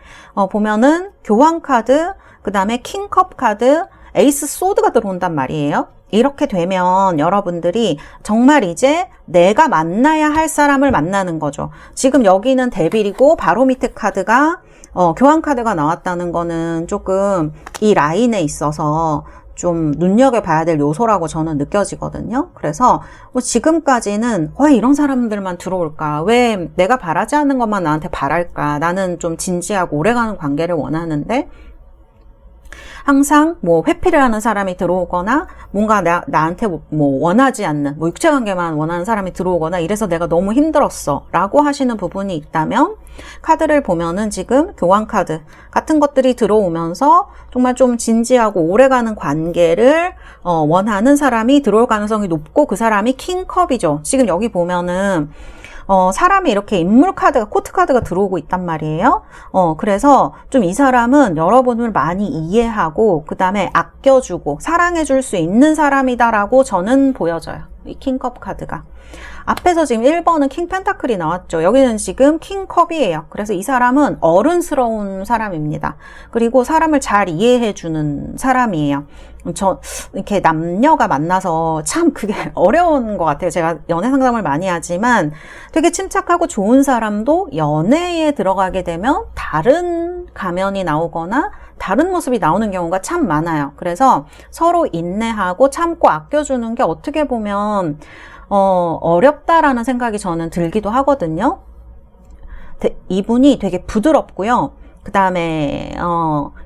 보면은 교황 카드, 그 다음에 킹컵 카드, 에이스 소드가 들어온단 말이에요. 이렇게 되면 여러분들이 정말 이제 내가 만나야 할 사람을 만나는 거죠. 지금 여기는 데빌이고 바로 밑에 카드가 교황 카드가 나왔다는 거는 조금 이 라인에 있어서 좀 눈여겨봐야 될 요소라고 저는 느껴지거든요. 그래서 뭐 지금까지는 왜 이런 사람들만 들어올까? 왜 내가 바라지 않는 것만 나한테 바랄까? 나는 좀 진지하고 오래가는 관계를 원하는데 항상 뭐 회피를 하는 사람이 들어오거나 뭔가 나한테 뭐 원하지 않는 뭐 육체관계만 원하는 사람이 들어오거나 이래서 내가 너무 힘들었어 라고 하시는 부분이 있다면 카드를 보면은 지금 교황 카드 같은 것들이 들어오면서 정말 좀 진지하고 오래가는 관계를 원하는 사람이 들어올 가능성이 높고 그 사람이 킹컵이죠. 지금 여기 보면은 사람이 이렇게 인물 카드가, 코트 카드가 들어오고 있단 말이에요. 그래서 좀 이 사람은 여러분을 많이 이해하고, 그 다음에 아껴주고, 사랑해줄 수 있는 사람이다라고 저는 보여져요. 이 킹컵 카드가. 앞에서 지금 1번은 킹 펜타클이 나왔죠. 여기는 지금 킹컵이에요. 그래서 이 사람은 어른스러운 사람입니다. 그리고 사람을 잘 이해해주는 사람이에요. 이렇게 남녀가 만나서 참 그게 어려운 것 같아요. 제가 연애 상담을 많이 하지만 되게 침착하고 좋은 사람도 연애에 들어가게 되면 다른 가면이 나오거나 다른 모습이 나오는 경우가 참 많아요. 그래서 서로 인내하고 참고 아껴주는 게 어떻게 보면 어렵다라는 생각이 저는 들기도 하거든요. 이분이 되게 부드럽고요. 그 다음에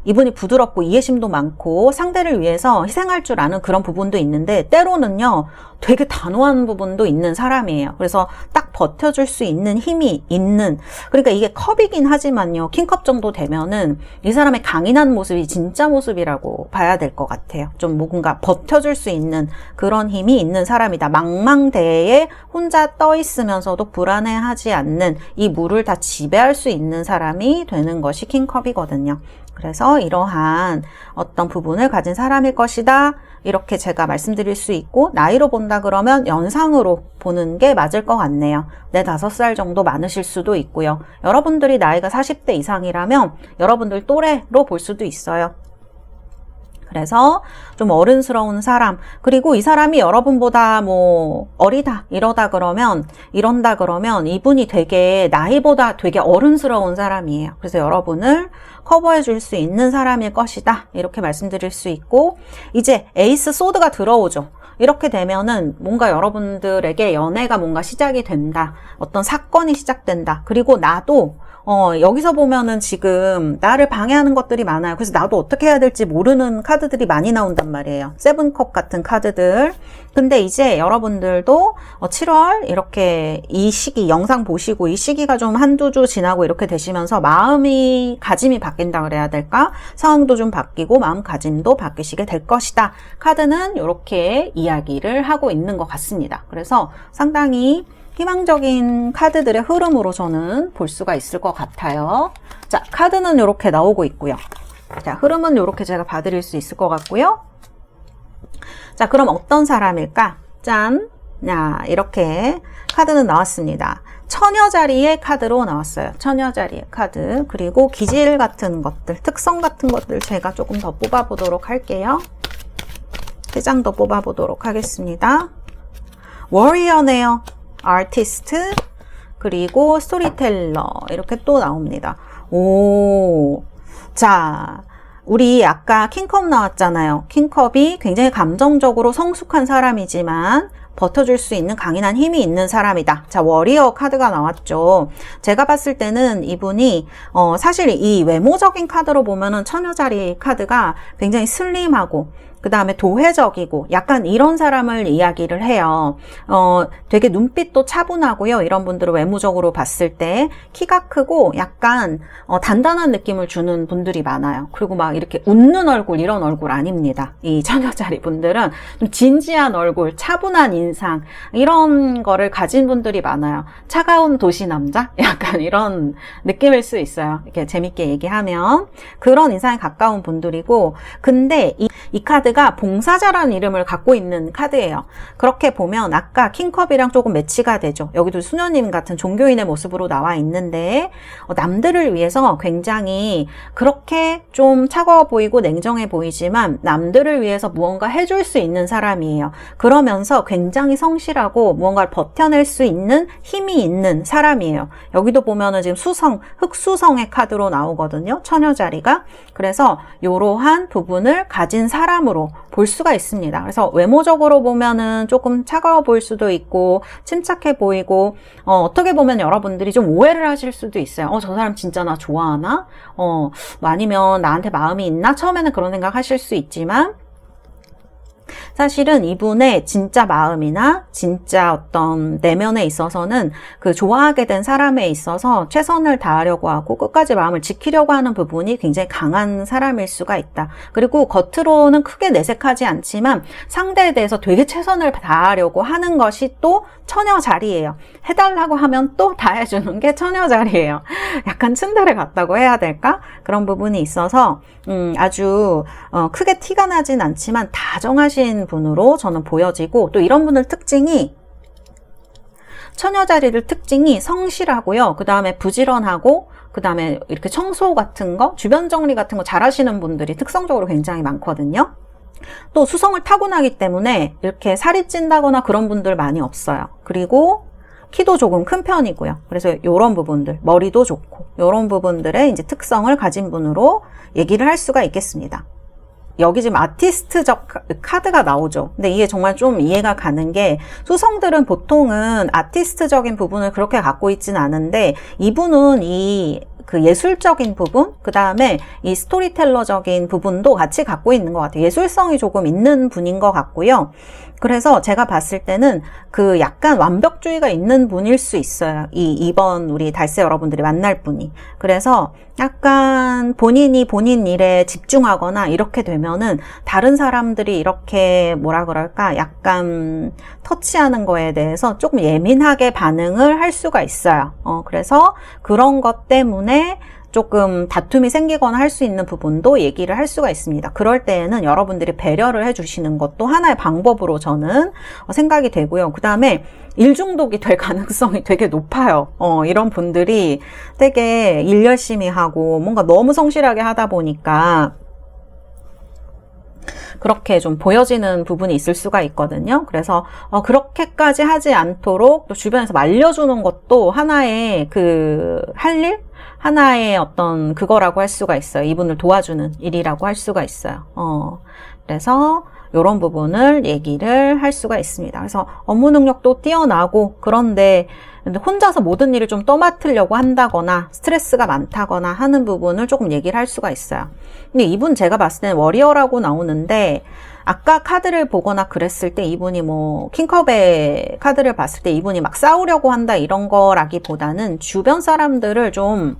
이분이 부드럽고 이해심도 많고 상대를 위해서 희생할 줄 아는 그런 부분도 있는데 때로는요 되게 단호한 부분도 있는 사람이에요. 그래서 딱 버텨줄 수 있는 힘이 있는, 그러니까 이게 컵이긴 하지만요 킹컵 정도 되면은 이 사람의 강인한 모습이 진짜 모습이라고 봐야 될 것 같아요. 좀 뭔가 버텨줄 수 있는 그런 힘이 있는 사람이다. 망망대해에 혼자 떠 있으면서도 불안해하지 않는 이 물을 다 지배할 수 있는 사람이 되는 것이 킹컵이거든요. 그래서 이러한 어떤 부분을 가진 사람일 것이다. 이렇게 제가 말씀드릴 수 있고, 나이로 본다 그러면 연상으로 보는 게 맞을 것 같네요. 4-5살 정도 많으실 수도 있고요. 여러분들이 나이가 40대 이상이라면 여러분들 또래로 볼 수도 있어요. 그래서 좀 어른스러운 사람, 그리고 이 사람이 여러분보다 뭐 어리다 이런다 그러면 이분이 되게 나이보다 되게 어른스러운 사람이에요. 그래서 여러분을 커버해 줄 수 있는 사람일 것이다, 이렇게 말씀드릴 수 있고, 이제 에이스 소드가 들어오죠. 이렇게 되면은 뭔가 여러분들에게 연애가 뭔가 시작이 된다, 어떤 사건이 시작된다, 그리고 나도 여기서 보면은 지금 나를 방해하는 것들이 많아요. 그래서 나도 어떻게 해야 될지 모르는 카드들이 많이 나온단 말이에요. 세븐컵 같은 카드들. 근데 이제 여러분들도 7월 이렇게 이 시기 영상 보시고 이 시기가 좀 한두 주 지나고 이렇게 되시면서 가짐이 바뀐다 그래야 될까? 상황도 좀 바뀌고 마음가짐도 바뀌시게 될 것이다. 카드는 이렇게 이야기를 하고 있는 것 같습니다. 그래서 상당히 희망적인 카드들의 흐름으로 저는 볼 수가 있을 것 같아요. 자, 카드는 이렇게 나오고 있고요. 자, 흐름은 이렇게 제가 봐드릴 수 있을 것 같고요. 자, 그럼 어떤 사람일까? 짠! 야, 이렇게 카드는 나왔습니다. 처녀 자리의 카드로 나왔어요. 처녀 자리의 카드. 그리고 기질 같은 것들, 특성 같은 것들 제가 조금 더 뽑아보도록 할게요. 3장 더 뽑아보도록 하겠습니다. 워리어네요. 아티스트, 그리고 스토리텔러, 이렇게 또 나옵니다. 오, 자, 우리 아까 킹컵 나왔잖아요. 킹컵이 굉장히 감정적으로 성숙한 사람이지만 버텨줄 수 있는 강인한 힘이 있는 사람이다. 자, 워리어 카드가 나왔죠. 제가 봤을 때는 이분이 사실 이 외모적인 카드로 보면은 처녀 자리 카드가 굉장히 슬림하고 그 다음에 도회적이고 약간 이런 사람을 이야기를 해요. 되게 눈빛도 차분하고요. 이런 분들을 외모적으로 봤을 때 키가 크고 약간 단단한 느낌을 주는 분들이 많아요. 그리고 막 이렇게 웃는 얼굴 이런 얼굴 아닙니다. 이 처녀자리 분들은 좀 진지한 얼굴, 차분한 인상 이런 거를 가진 분들이 많아요. 차가운 도시 남자? 약간 이런 느낌일 수 있어요. 이렇게 재밌게 얘기하면 그런 인상에 가까운 분들이고 근데 이 카드가 봉사자라는 이름을 갖고 있는 카드예요. 그렇게 보면 아까 킹컵이랑 조금 매치가 되죠. 여기도 수녀님 같은 종교인의 모습으로 나와 있는데 남들을 위해서 굉장히 그렇게 좀 차가워 보이고 냉정해 보이지만 남들을 위해서 무언가 해줄 수 있는 사람이에요. 그러면서 굉장히 성실하고 무언가를 버텨낼 수 있는 힘이 있는 사람이에요. 여기도 보면은 지금 흑수성의 카드로 나오거든요. 처녀 자리가. 그래서 이러한 부분을 가진 사람으로 볼 수가 있습니다. 그래서 외모적으로 보면은 조금 차가워 보일 수도 있고 침착해 보이고 어떻게 보면 여러분들이 좀 오해를 하실 수도 있어요. 저 사람 진짜 나 좋아하나? 아니면 나한테 마음이 있나? 처음에는 그런 생각 하실 수 있지만 사실은 이분의 진짜 마음이나 진짜 어떤 내면에 있어서는 그 좋아하게 된 사람에 있어서 최선을 다하려고 하고 끝까지 마음을 지키려고 하는 부분이 굉장히 강한 사람일 수가 있다. 그리고 겉으로는 크게 내색하지 않지만 상대에 대해서 되게 최선을 다하려고 하는 것이 또 처녀 자리예요. 해달라고 하면 또 다 해주는 게 처녀 자리예요. 약간 츤데레 같다고 해야 될까? 그런 부분이 있어서 아주 크게 티가 나진 않지만 다정하신 분으로 저는 보여지고 또 이런 분들 특징이 처녀 자리들 특징이 성실하고요. 그 다음에 부지런하고 그 다음에 이렇게 청소 같은 거 주변 정리 같은 거 잘 하시는 분들이 특성적으로 굉장히 많거든요. 또 수성을 타고나기 때문에 이렇게 살이 찐다거나 그런 분들 많이 없어요. 그리고 키도 조금 큰 편이고요. 그래서 이런 부분들, 머리도 좋고 이런 부분들의 이제 특성을 가진 분으로 얘기를 할 수가 있겠습니다. 여기 지금 아티스트적 카드가 나오죠. 근데 이게 정말 좀 이해가 가는 게 수성들은 보통은 아티스트적인 부분을 그렇게 갖고 있진 않은데 이분은 그 예술적인 부분, 그 다음에 이 스토리텔러적인 부분도 같이 갖고 있는 것 같아요. 예술성이 조금 있는 분인 것 같고요. 그래서 제가 봤을 때는 그 약간 완벽주의가 있는 분일 수 있어요. 이번 우리 달세 여러분들이 만날 분이. 그래서 약간 본인이 본인 일에 집중하거나 이렇게 되면은 다른 사람들이 이렇게 뭐라 그럴까 약간 터치하는 거에 대해서 조금 예민하게 반응을 할 수가 있어요. 그래서 그런 것 때문에 조금 다툼이 생기거나 할 수 있는 부분도 얘기를 할 수가 있습니다. 그럴 때에는 여러분들이 배려를 해주시는 것도 하나의 방법으로 저는 생각이 되고요. 그 다음에 일중독이 될 가능성이 되게 높아요. 이런 분들이 되게 일 열심히 하고 뭔가 너무 성실하게 하다 보니까 그렇게 좀 보여지는 부분이 있을 수가 있거든요. 그래서 그렇게까지 하지 않도록 또 주변에서 말려주는 것도 하나의 할 일? 하나의 어떤 그거라고 할 수가 있어요. 이분을 도와주는 일이라고 할 수가 있어요. 그래서 이런 부분을 얘기를 할 수가 있습니다. 그래서 업무 능력도 뛰어나고 그런데 혼자서 모든 일을 좀 떠맡으려고 한다거나 스트레스가 많다거나 하는 부분을 조금 얘기를 할 수가 있어요. 근데 이분 제가 봤을 때는 워리어라고 나오는데 아까 카드를 보거나 그랬을 때 이분이 뭐 킹컵의 카드를 봤을 때 이분이 막 싸우려고 한다 이런 거라기보다는 주변 사람들을 좀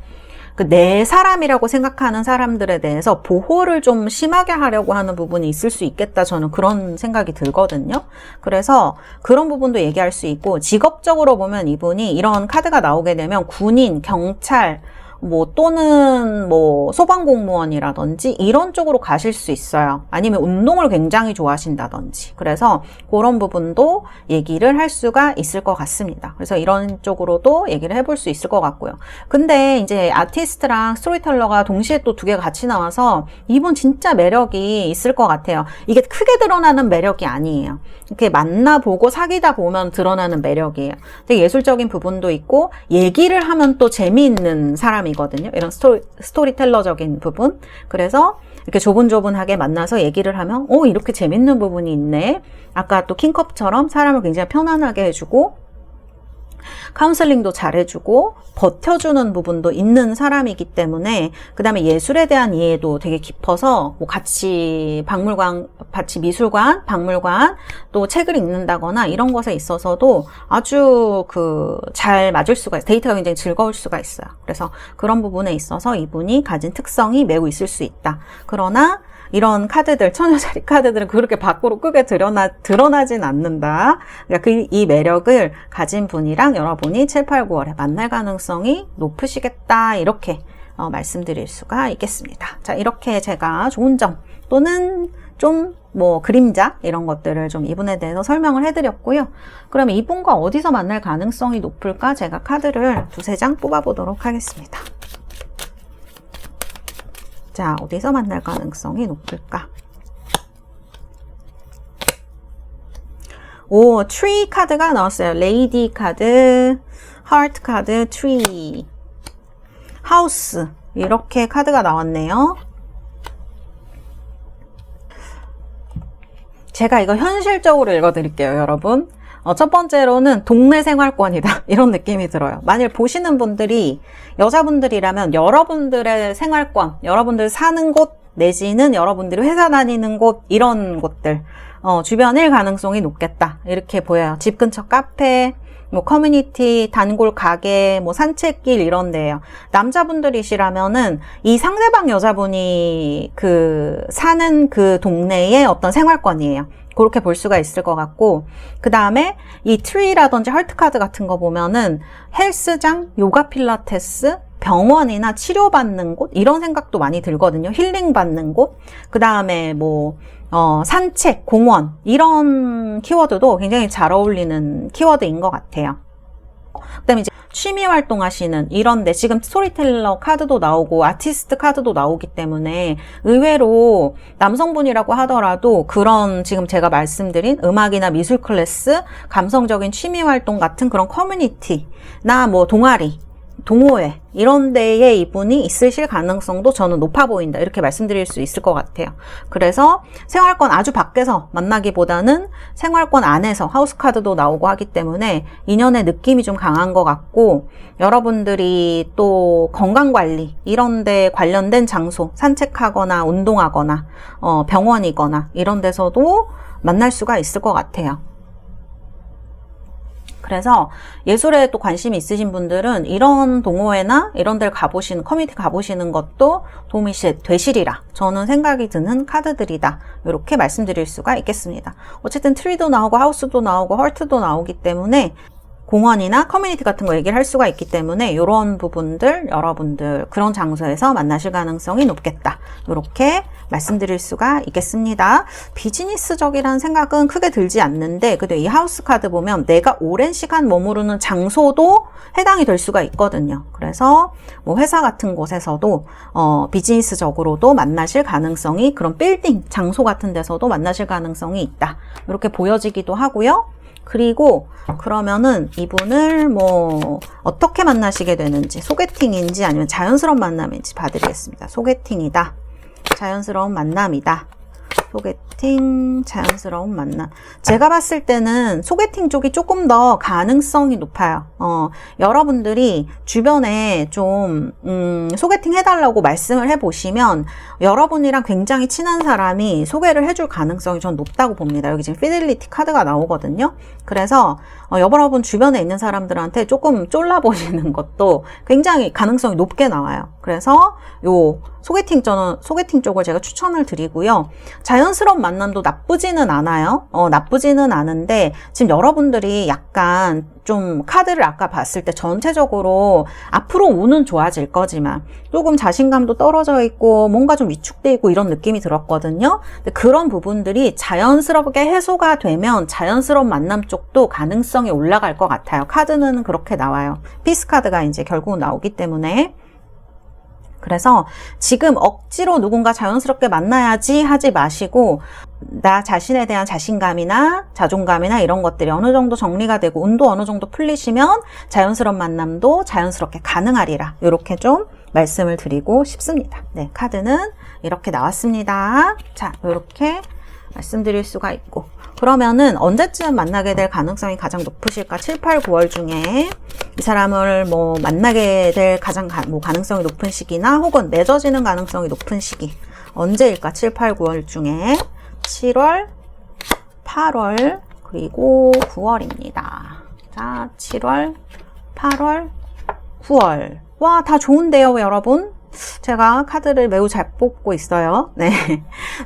내 사람이라고 생각하는 사람들에 대해서 보호를 좀 심하게 하려고 하는 부분이 있을 수 있겠다. 저는 그런 생각이 들거든요. 그래서 그런 부분도 얘기할 수 있고, 직업적으로 보면 이분이 이런 카드가 나오게 되면 군인, 경찰, 뭐 또는 뭐 소방공무원이라든지 이런 쪽으로 가실 수 있어요. 아니면 운동을 굉장히 좋아하신다든지. 그래서 그런 부분도 얘기를 할 수가 있을 것 같습니다. 그래서 이런 쪽으로도 얘기를 해볼 수 있을 것 같고요. 근데 이제 아티스트랑 스토리텔러가 동시에 또 두 개가 같이 나와서 이분 진짜 매력이 있을 것 같아요. 이게 크게 드러나는 매력이 아니에요. 이렇게 만나보고 사귀다 보면 드러나는 매력이에요. 되게 예술적인 부분도 있고 얘기를 하면 또 재미있는 사람이 이거든요. 이런 스토리텔러적인 부분. 그래서 이렇게 조분조분하게 만나서 얘기를 하면 이렇게 재밌는 부분이 있네. 아까 또 킹컵처럼 사람을 굉장히 편안하게 해주고 카운슬링도 잘해주고 버텨주는 부분도 있는 사람이기 때문에, 그 다음에 예술에 대한 이해도 되게 깊어서 뭐 같이 미술관, 박물관 또 책을 읽는다거나 이런 것에 있어서도 아주 잘 맞을 수가 있어요. 데이트가 굉장히 즐거울 수가 있어요. 그래서 그런 부분에 있어서 이분이 가진 특성이 매우 있을 수 있다. 그러나 이런 카드들, 처녀자리 카드들은 그렇게 밖으로 크게 드러나진 않는다. 그러니까 이 매력을 가진 분이랑 여러분이 7, 8, 9월에 만날 가능성이 높으시겠다. 이렇게 말씀드릴 수가 있겠습니다. 자, 이렇게 제가 좋은 점 또는 좀 뭐 그림자 이런 것들을 좀 이분에 대해서 설명을 해드렸고요. 그러면 이분과 어디서 만날 가능성이 높을까? 제가 카드를 두세 장 뽑아보도록 하겠습니다. 자, 어디서 만날 가능성이 높을까? 트리 카드가 나왔어요. 레이디 카드, 하트 카드, 트리, 하우스 이렇게 카드가 나왔네요. 제가 이거 현실적으로 읽어드릴게요, 여러분. 첫 번째로는 동네 생활권이다. 이런 느낌이 들어요. 만일 보시는 분들이 여자분들이라면 여러분들의 생활권, 여러분들 사는 곳 내지는 여러분들이 회사 다니는 곳, 이런 곳들 주변일 가능성이 높겠다. 이렇게 보여요. 집 근처 카페, 뭐 커뮤니티, 단골 가게, 뭐 산책길 이런 데예요. 남자분들이시라면은 이 상대방 여자분이 사는 그 동네의 어떤 생활권이에요. 그렇게 볼 수가 있을 것 같고, 그 다음에 이 트리라든지 헐트 카드 같은 거 보면은 헬스장, 요가 필라테스, 병원이나 치료받는 곳 이런 생각도 많이 들거든요. 힐링 받는 곳. 그 다음에 뭐 산책, 공원 이런 키워드도 굉장히 잘 어울리는 키워드인 것 같아요. 그 다음에 이제 취미 활동하시는 이런데 지금 스토리텔러 카드도 나오고 아티스트 카드도 나오기 때문에 의외로 남성분이라고 하더라도 그런 지금 제가 말씀드린 음악이나 미술 클래스, 감성적인 취미 활동 같은 그런 커뮤니티나 뭐 동아리, 동호회 이런 데에 이분이 있으실 가능성도 저는 높아 보인다. 이렇게 말씀드릴 수 있을 것 같아요. 그래서 생활권 아주 밖에서 만나기보다는 생활권 안에서 하우스 카드도 나오고 하기 때문에 인연의 느낌이 좀 강한 것 같고, 여러분들이 또 건강관리 이런 데 관련된 장소, 산책하거나 운동하거나 병원이거나 이런 데서도 만날 수가 있을 것 같아요. 그래서 예술에 또 관심이 있으신 분들은 이런 동호회나 이런 데를 가보시는, 커뮤니티 가보시는 것도 도움이 되시리라 저는 생각이 드는 카드들이다. 이렇게 말씀드릴 수가 있겠습니다. 어쨌든 트리도 나오고 하우스도 나오고 헐트도 나오기 때문에 공원이나 커뮤니티 같은 거 얘기를 할 수가 있기 때문에 이런 부분들 여러분들 그런 장소에서 만나실 가능성이 높겠다. 이렇게 말씀드릴 수가 있겠습니다. 비즈니스적이라는 생각은 크게 들지 않는데, 그래도 이 하우스 카드 보면 내가 오랜 시간 머무르는 장소도 해당이 될 수가 있거든요. 그래서 뭐 회사 같은 곳에서도 비즈니스적으로도 만나실 가능성이, 그런 빌딩 장소 같은 데서도 만나실 가능성이 있다. 이렇게 보여지기도 하고요. 그리고 그러면은 이분을 뭐 어떻게 만나시게 되는지, 소개팅인지 아니면 자연스러운 만남인지 봐드리겠습니다. 소개팅이다, 자연스러운 만남이다. 소개팅, 자연스러운 만남. 제가 봤을 때는 소개팅 쪽이 조금 더 가능성이 높아요. 여러분들이 주변에 좀 소개팅 해달라고 말씀을 해보시면 여러분이랑 굉장히 친한 사람이 소개를 해줄 가능성이 전 높다고 봅니다. 여기 지금 피델리티 카드가 나오거든요. 그래서 여러분 주변에 있는 사람들한테 조금 쫄라보시는 것도 굉장히 가능성이 높게 나와요. 그래서 저는 소개팅 쪽을 제가 추천을 드리고요. 자연스러운 만남도 나쁘지는 않아요. 나쁘지는 않은데 지금 여러분들이 약간 좀 카드를 아까 봤을 때 전체적으로 앞으로 운은 좋아질 거지만 조금 자신감도 떨어져 있고 뭔가 좀 위축돼 있고 이런 느낌이 들었거든요. 근데 그런 부분들이 자연스럽게 해소가 되면 자연스러운 만남 쪽도 가능성이 올라갈 것 같아요. 카드는 그렇게 나와요. 피스 카드가 이제 결국은 나오기 때문에. 그래서 지금 억지로 누군가 자연스럽게 만나야지 하지 마시고 나 자신에 대한 자신감이나 자존감이나 이런 것들이 어느 정도 정리가 되고 운도 어느 정도 풀리시면 자연스러운 만남도 자연스럽게 가능하리라. 이렇게 좀 말씀을 드리고 싶습니다. 네, 카드는 이렇게 나왔습니다. 자, 이렇게 말씀드릴 수가 있고 그러면은 언제쯤 만나게 될 가능성이 가장 높으실까? 7, 8, 9월 중에 이 사람을 만나게 될 가장 가능성이 높은 시기나 혹은 맺어지는 가능성이 높은 시기 언제일까? 7, 8, 9월 중에 7월, 8월 그리고 9월입니다. 자, 7월, 8월, 9월 와, 다 좋은데요, 여러분? 제가 카드를 매우 잘 뽑고 있어요. 네.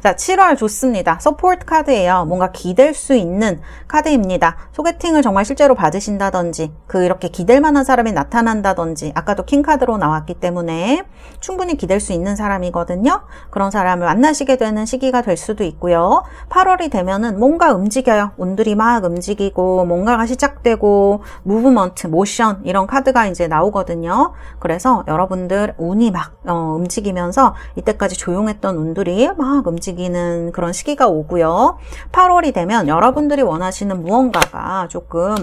자, 7월 좋습니다. 서포트 카드예요. 뭔가 기댈 수 있는 카드입니다. 소개팅을 정말 실제로 받으신다든지, 이렇게 기댈 만한 사람이 나타난다든지, 아까도 킹 카드로 나왔기 때문에 충분히 기댈 수 있는 사람이거든요. 그런 사람을 만나시게 되는 시기가 될 수도 있고요. 8월이 되면은 뭔가 움직여요. 운들이 막 움직이고, 뭔가가 시작되고, 무브먼트, 모션, 이런 카드가 이제 나오거든요. 그래서 여러분들 운이 막 움직이면서 이때까지 조용했던 운들이 막 움직이는 그런 시기가 오고요. 8월이 되면 여러분들이 원하시는 무언가가 조금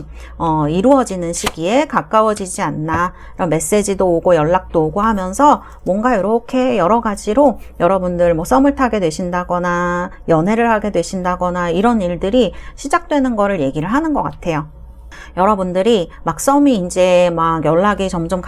이루어지는 시기에 가까워지지 않나 이런 메시지도 오고 연락도 오고 하면서 뭔가 이렇게 여러 가지로 여러분들 썸을 타게 되신다거나 연애를 하게 되신다거나 이런 일들이 시작되는 거를 얘기를 하는 것 같아요. 여러분들이 막 썸이 이제 막 연락이 점점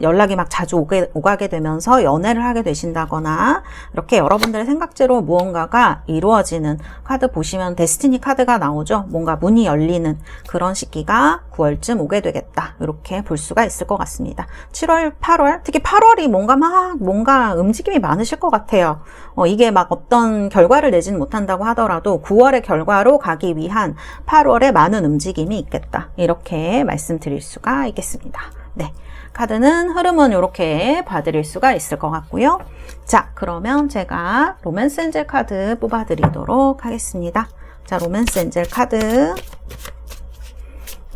연락이 막 자주 오가게 되면서 연애를 하게 되신다거나 이렇게 여러분들의 생각대로 무언가가 이루어지는 카드 보시면 데스티니 카드가 나오죠. 뭔가 문이 열리는 그런 시기가 9월쯤 오게 되겠다. 이렇게 볼 수가 있을 것 같습니다. 7월, 8월, 특히 8월이 뭔가 움직임이 많으실 것 같아요. 이게 막 어떤 결과를 내지는 못한다고 하더라도 9월의 결과로 가기 위한 8월에 많은 움직임이 있겠다. 이렇게 말씀드릴 수가 있겠습니다. 네, 카드는 흐름은 이렇게 봐드릴 수가 있을 것 같고요. 자, 그러면 제가 로맨스 엔젤 카드 뽑아드리도록 하겠습니다. 자, 로맨스 엔젤 카드.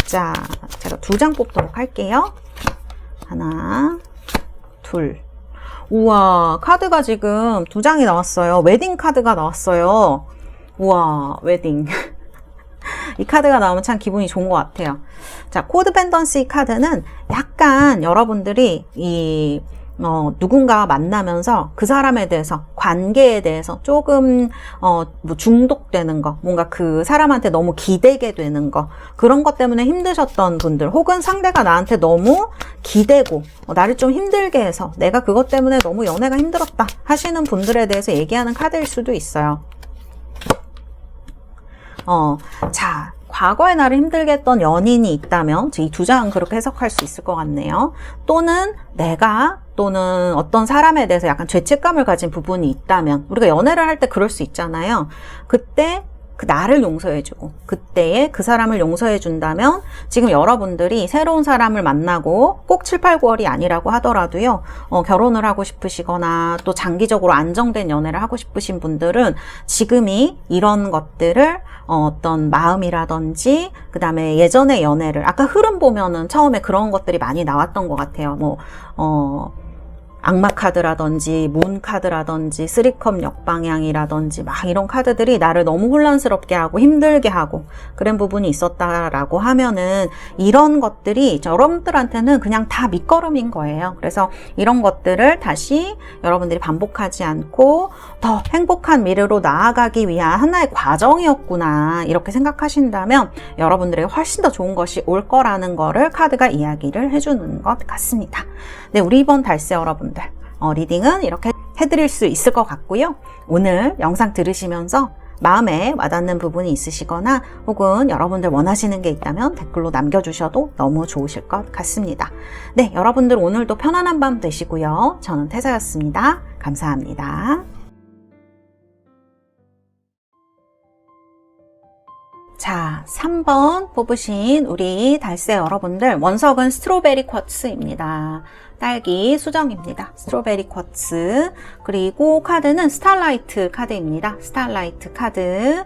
자, 제가 2장 뽑도록 할게요. 하나, 둘. 우와, 카드가 지금 2장이 나왔어요. 웨딩 카드가 나왔어요. 우와, 웨딩. 이 카드가 나오면 참 기분이 좋은 것 같아요. 자, 코드펜던시 카드는 약간 여러분들이 누군가 만나면서 그 사람에 대해서, 관계에 대해서 조금, 중독되는 거, 뭔가 그 사람한테 너무 기대게 되는 거, 그런 것 때문에 힘드셨던 분들, 혹은 상대가 나한테 너무 기대고, 나를 좀 힘들게 해서, 내가 그것 때문에 너무 연애가 힘들었다 하시는 분들에 대해서 얘기하는 카드일 수도 있어요. 자, 과거에 나를 힘들게 했던 연인이 있다면 이 2장은 그렇게 해석할 수 있을 것 같네요. 또는 또는 어떤 사람에 대해서 약간 죄책감을 가진 부분이 있다면 우리가 연애를 할 때 그럴 수 있잖아요. 그때 그 나를 용서해주고 그때에 그 사람을 용서해준다면 지금 여러분들이 새로운 사람을 만나고 꼭 7, 8, 9월이 아니라고 하더라도요. 결혼을 하고 싶으시거나 또 장기적으로 안정된 연애를 하고 싶으신 분들은 지금이 이런 것들을 어떤 마음이라든지 그 다음에 예전의 연애를 아까 흐름 보면은 처음에 그런 것들이 많이 나왔던 것 같아요. 악마 카드라든지 문 카드라든지 쓰리컵 역방향이라든지 막 이런 카드들이 나를 너무 혼란스럽게 하고 힘들게 하고 그런 부분이 있었다라고 하면은 이런 것들이 여러분들한테는 그냥 다 밑거름인 거예요. 그래서 이런 것들을 다시 여러분들이 반복하지 않고 더 행복한 미래로 나아가기 위한 하나의 과정이었구나 이렇게 생각하신다면 여러분들에게 훨씬 더 좋은 것이 올 거라는 거를 카드가 이야기를 해주는 것 같습니다. 네, 우리 이번 달세 여러분들 리딩은 이렇게 해드릴 수 있을 것 같고요. 오늘 영상 들으시면서 마음에 와닿는 부분이 있으시거나 혹은 여러분들 원하시는 게 있다면 댓글로 남겨주셔도 너무 좋으실 것 같습니다. 네, 여러분들 오늘도 편안한 밤 되시고요. 저는 태사였습니다. 감사합니다. 자, 3번 뽑으신 우리 달세 여러분들, 원석은 스트로베리 쿼츠입니다. 딸기 수정입니다. 스트로베리 쿼츠. 그리고 카드는 스타라이트 카드입니다. 스타라이트 카드.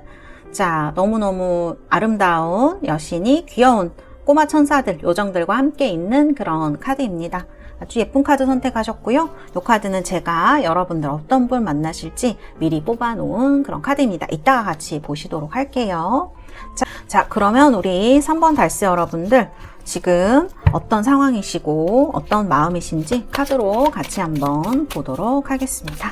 자, 너무너무 아름다운 여신이 귀여운 꼬마 천사들, 요정들과 함께 있는 그런 카드입니다. 아주 예쁜 카드 선택하셨고요. 이 카드는 제가 여러분들 어떤 분 만나실지 미리 뽑아놓은 그런 카드입니다. 이따가 같이 보시도록 할게요. 자, 그러면 우리 3번 달세 여러분들 지금 어떤 상황이시고 어떤 마음이신지 카드로 같이 한번 보도록 하겠습니다.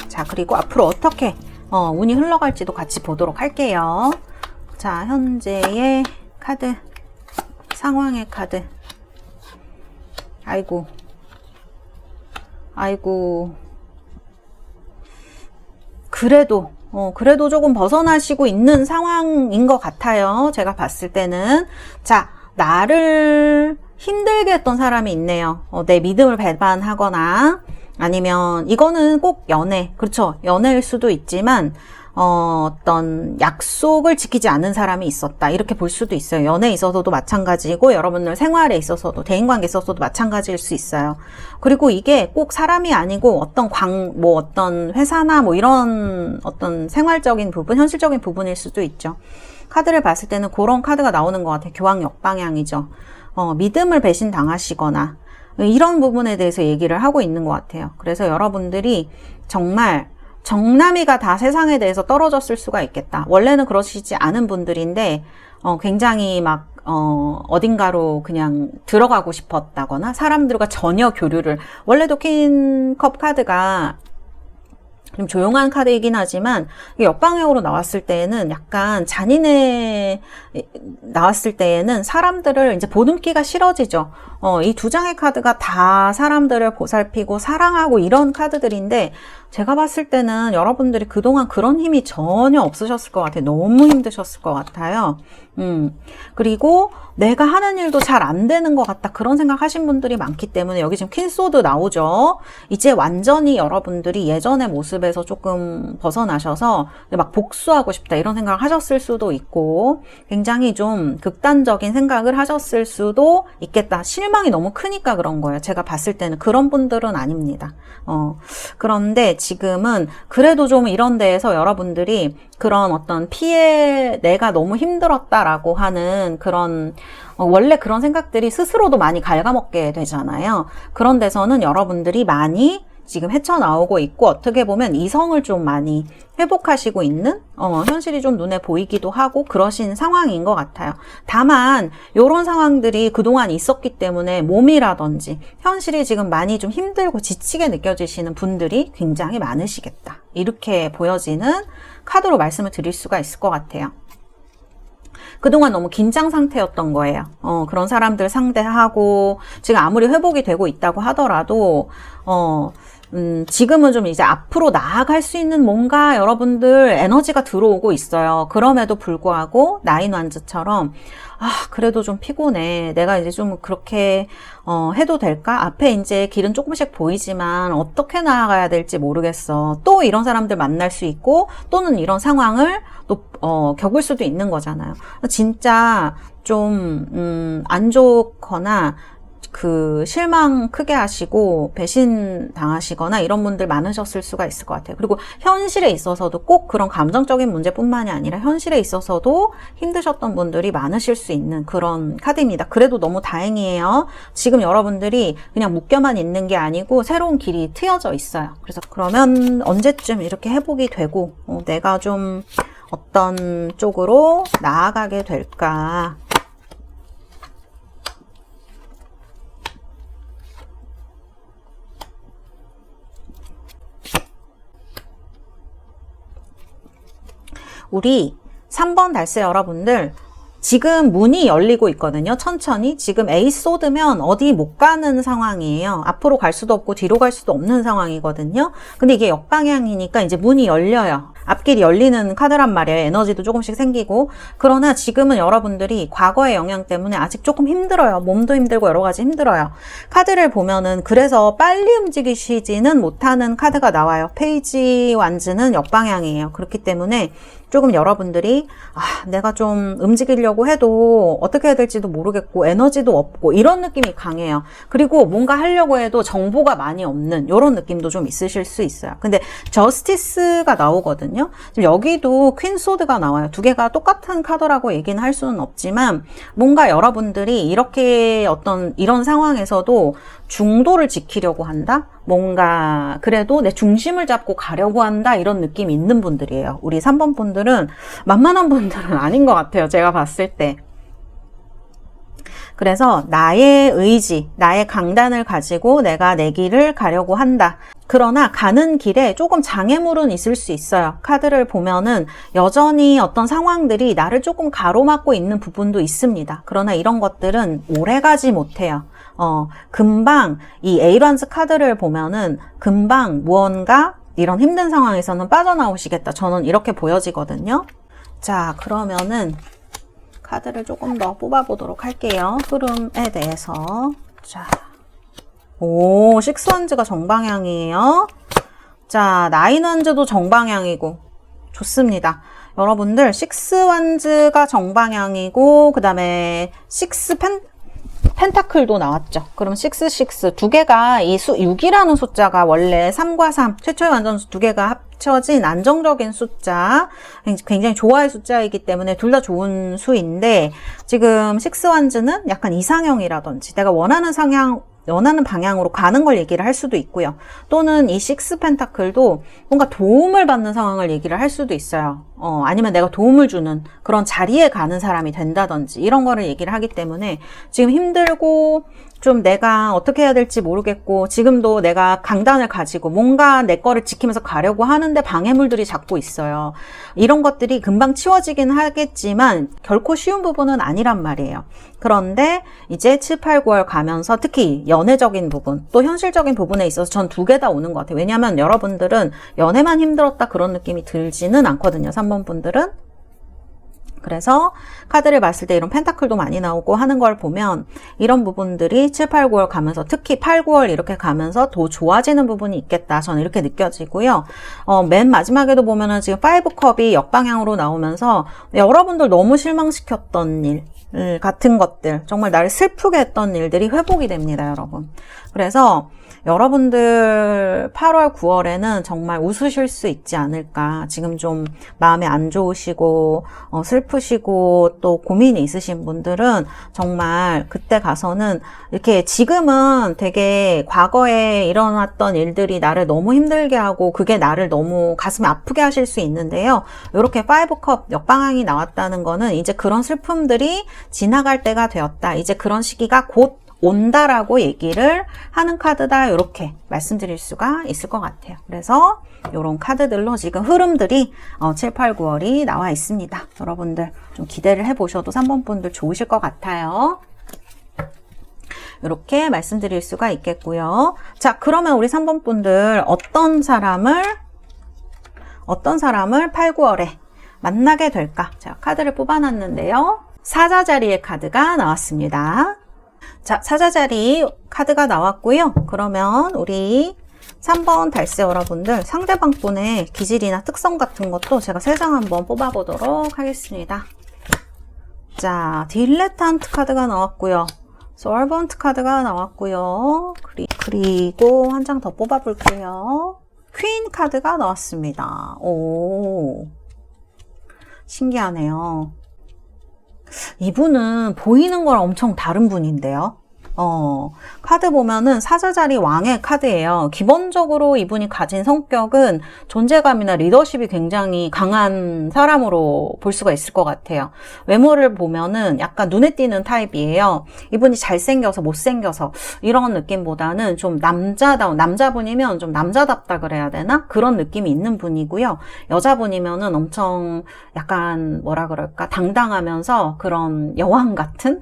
자, 그리고 앞으로 어떻게 운이 흘러갈지도 같이 보도록 할게요. 자, 현재의 카드, 상황의 카드. 아이고 그래도 조금 벗어나시고 있는 상황인 것 같아요. 제가 봤을 때는. 자, 나를 힘들게 했던 사람이 있네요. 내 믿음을 배반하거나 아니면 이거는 꼭 연애, 그렇죠. 연애일 수도 있지만 어떤 약속을 지키지 않은 사람이 있었다. 이렇게 볼 수도 있어요. 연애에 있어서도 마찬가지고 여러분들 생활에 있어서도 대인관계에 있어서도 마찬가지일 수 있어요. 그리고 이게 꼭 사람이 아니고 어떤 어떤 회사나 이런 어떤 생활적인 부분, 현실적인 부분일 수도 있죠. 카드를 봤을 때는 그런 카드가 나오는 것 같아요. 교황 역방향이죠. 믿음을 배신 당하시거나 이런 부분에 대해서 얘기를 하고 있는 것 같아요. 그래서 여러분들이 정말 정남이가 다 세상에 대해서 떨어졌을 수가 있겠다. 원래는 그러시지 않은 분들인데 굉장히 어딘가로 그냥 들어가고 싶었다거나 사람들과 전혀 교류를, 원래도 퀸컵 카드가 좀 조용한 카드이긴 하지만 역방향으로 나왔을 때에는 약간 잔인해 나왔을 때에는 사람들을 이제 보듬기가 싫어지죠. 이 두 장의 카드가 다 사람들을 보살피고 사랑하고 이런 카드들인데 제가 봤을 때는 여러분들이 그동안 그런 힘이 전혀 없으셨을 것 같아요. 너무 힘드셨을 것 같아요. 그리고 내가 하는 일도 잘 안 되는 것 같다. 그런 생각 하신 분들이 많기 때문에 여기 지금 퀸소드 나오죠. 이제 완전히 여러분들이 예전의 모습에서 조금 벗어나셔서 막 복수하고 싶다. 이런 생각을 하셨을 수도 있고 굉장히 좀 극단적인 생각을 하셨을 수도 있겠다. 실망이 너무 크니까 그런 거예요. 제가 봤을 때는 그런 분들은 아닙니다. 그런데 지금은 그래도 좀 이런 데에서 여러분들이 그런 어떤 피해, 내가 너무 힘들었다라고 하는 그런 원래 그런 생각들이 스스로도 많이 갉아먹게 되잖아요. 그런 데서는 여러분들이 많이 지금 헤쳐나오고 있고 어떻게 보면 이성을 좀 많이 회복하시고 있는 현실이 좀 눈에 보이기도 하고 그러신 상황인 것 같아요. 다만 이런 상황들이 그동안 있었기 때문에 몸이라든지 현실이 지금 많이 좀 힘들고 지치게 느껴지시는 분들이 굉장히 많으시겠다. 이렇게 보여지는 카드로 말씀을 드릴 수가 있을 것 같아요. 그동안 너무 긴장 상태였던 거예요. 그런 사람들 상대하고 지금 아무리 회복이 되고 있다고 하더라도 지금은 좀 이제 앞으로 나아갈 수 있는 뭔가 여러분들 에너지가 들어오고 있어요. 그럼에도 불구하고 나인 완즈처럼 그래도 좀 피곤해. 내가 이제 좀 그렇게 해도 될까? 앞에 이제 길은 조금씩 보이지만 어떻게 나아가야 될지 모르겠어. 또 이런 사람들 만날 수 있고 또는 이런 상황을 또 겪을 수도 있는 거잖아요. 진짜 좀 안 좋거나 그 실망 크게 하시고 배신 당하시거나 이런 분들 많으셨을 수가 있을 것 같아요. 그리고 현실에 있어서도 꼭 그런 감정적인 문제뿐만이 아니라 현실에 있어서도 힘드셨던 분들이 많으실 수 있는 그런 카드입니다. 그래도 너무 다행이에요. 지금 여러분들이 그냥 묶여만 있는 게 아니고 새로운 길이 트여져 있어요. 그래서 그러면 언제쯤 이렇게 회복이 되고 내가 좀 어떤 쪽으로 나아가게 될까? 우리 3번 달세 여러분들 지금 문이 열리고 있거든요. 천천히. 지금 에이스 소드면 어디 못 가는 상황이에요. 앞으로 갈 수도 없고 뒤로 갈 수도 없는 상황이거든요. 근데 이게 역방향이니까 이제 문이 열려요. 앞길이 열리는 카드란 말이에요. 에너지도 조금씩 생기고. 그러나 지금은 여러분들이 과거의 영향 때문에 아직 조금 힘들어요. 몸도 힘들고 여러 가지 힘들어요. 카드를 보면은 그래서 빨리 움직이시지는 못하는 카드가 나와요. 페이지 완즈는 역방향이에요. 그렇기 때문에 조금 여러분들이 내가 좀 움직이려고 해도 어떻게 해야 될지도 모르겠고 에너지도 없고 이런 느낌이 강해요. 그리고 뭔가 하려고 해도 정보가 많이 없는 이런 느낌도 좀 있으실 수 있어요. 근데 저스티스가 나오거든요. 지금 여기도 퀸 소드가 나와요. 두 개가 똑같은 카드라고 얘기는 할 수는 없지만 뭔가 여러분들이 이렇게 어떤 이런 상황에서도 중도를 지키려고 한다? 뭔가 그래도 내 중심을 잡고 가려고 한다 이런 느낌이 있는 분들이에요. 우리 3번 분들은 만만한 분들은 아닌 것 같아요. 제가 봤을 때. 그래서 나의 의지, 나의 강단을 가지고 내가 내 길을 가려고 한다. 그러나 가는 길에 조금 장애물은 있을 수 있어요. 카드를 보면은 여전히 어떤 상황들이 나를 조금 가로막고 있는 부분도 있습니다. 그러나 이런 것들은 오래 가지 못해요. 금방 이 에이런스 카드를 보면은 금방 무언가 이런 힘든 상황에서는 빠져나오시겠다. 저는 이렇게 보여지거든요. 자, 그러면은 카드를 조금 더 뽑아보도록 할게요. 흐름에 대해서. 자, 오, 식스원즈가 정방향이에요. 자, 나인원즈도 정방향이고 좋습니다. 여러분들 식스원즈가 정방향이고 그 다음에 펜타클도 나왔죠. 그럼 6 두 개가 이 6이라는 숫자가 원래 3과 3 최초의 완전수 두 개가 합쳐진 안정적인 숫자, 굉장히 좋아의 숫자이기 때문에 둘 다 좋은 수인데 지금 6원즈는 약간 이상형이라든지 내가 원하는 방향으로 가는 걸 얘기를 할 수도 있고요. 또는 이 6 펜타클도 뭔가 도움을 받는 상황을 얘기를 할 수도 있어요. 아니면 내가 도움을 주는 그런 자리에 가는 사람이 된다든지 이런 거를 얘기를 하기 때문에 지금 힘들고 좀 내가 어떻게 해야 될지 모르겠고 지금도 내가 강단을 가지고 뭔가 내 거를 지키면서 가려고 하는데 방해물들이 자꾸 있어요. 이런 것들이 금방 치워지긴 하겠지만 결코 쉬운 부분은 아니란 말이에요. 그런데 이제 7, 8, 9월 가면서 특히 연애적인 부분 또 현실적인 부분에 있어서 전 두 개 다 오는 것 같아요. 왜냐하면 여러분들은 연애만 힘들었다 그런 느낌이 들지는 않거든요. 3번 분들은. 그래서 카드를 봤을 때 이런 펜타클도 많이 나오고 하는 걸 보면 이런 부분들이 7, 8, 9월 가면서 특히 8, 9월 이렇게 가면서 더 좋아지는 부분이 있겠다. 저는 이렇게 느껴지고요. 맨 마지막에도 보면은 지금 5컵이 역방향으로 나오면서 여러분들 너무 실망시켰던 일 같은 것들 정말 나를 슬프게 했던 일들이 회복이 됩니다. 여러분. 그래서 여러분들 8월, 9월에는 정말 웃으실 수 있지 않을까. 지금 좀 마음이 안 좋으시고 슬프시고 또 고민이 있으신 분들은 정말 그때 가서는 이렇게 지금은 되게 과거에 일어났던 일들이 나를 너무 힘들게 하고 그게 나를 너무 가슴이 아프게 하실 수 있는데요. 이렇게 5컵 역방향이 나왔다는 거는 이제 그런 슬픔들이 지나갈 때가 되었다. 이제 그런 시기가 곧 온다라고 얘기를 하는 카드다. 이렇게 말씀드릴 수가 있을 것 같아요. 그래서 이런 카드들로 지금 흐름들이 7, 8, 9월이 나와 있습니다. 여러분들 좀 기대를 해보셔도 3번 분들 좋으실 것 같아요. 이렇게 말씀드릴 수가 있겠고요. 자, 그러면 우리 3번 분들 어떤 사람을 8, 9월에 만나게 될까? 제가 카드를 뽑아놨는데요. 사자자리의 카드가 나왔습니다. 자, 사자자리 카드가 나왔고요. 그러면 우리 3번 달세 여러분들 상대방 분의 기질이나 특성 같은 것도 제가 3장 한번 뽑아보도록 하겠습니다. 자, 딜레탄트 카드가 나왔고요. 서번트 카드가 나왔고요. 그리고 한 장 더 뽑아볼게요. 퀸 카드가 나왔습니다. 오, 신기하네요. 이분은 보이는 거랑 엄청 다른 분인데요. 카드 보면은 사자자리 왕의 카드예요. 기본적으로 이분이 가진 성격은 존재감이나 리더십이 굉장히 강한 사람으로 볼 수가 있을 것 같아요. 외모를 보면은 약간 눈에 띄는 타입이에요. 이분이 잘생겨서 못생겨서 이런 느낌보다는 좀 남자분이면 좀 남자답다 그래야 되나? 그런 느낌이 있는 분이고요. 여자분이면은 엄청 약간 뭐라 그럴까? 당당하면서 그런 여왕 같은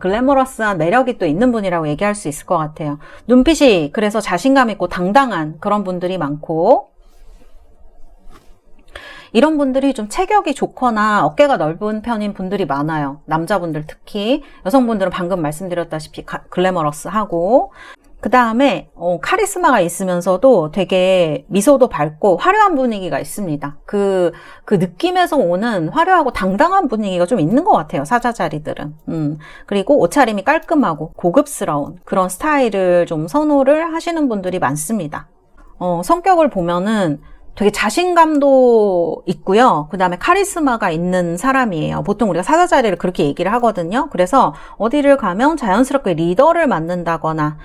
글래머러스한 매력이 또 있는 분이라고 얘기할 수 있을 것 같아요. 눈빛이 그래서 자신감 있고 당당한 그런 분들이 많고, 이런 분들이 좀 체격이 좋거나 어깨가 넓은 편인 분들이 많아요. 남자분들 특히. 여성분들은 방금 말씀드렸다시피 글래머러스하고, 그 다음에 카리스마가 있으면서도 되게 미소도 밝고 화려한 분위기가 있습니다. 그 느낌에서 오는 화려하고 당당한 분위기가 좀 있는 것 같아요, 사자자리들은. 그리고 옷차림이 깔끔하고 고급스러운 그런 스타일을 좀 선호를 하시는 분들이 많습니다. 성격을 보면은 되게 자신감도 있고요. 그 다음에 카리스마가 있는 사람이에요. 보통 우리가 사자자리를 그렇게 얘기를 하거든요. 그래서 어디를 가면 자연스럽게 리더를 맡는다거나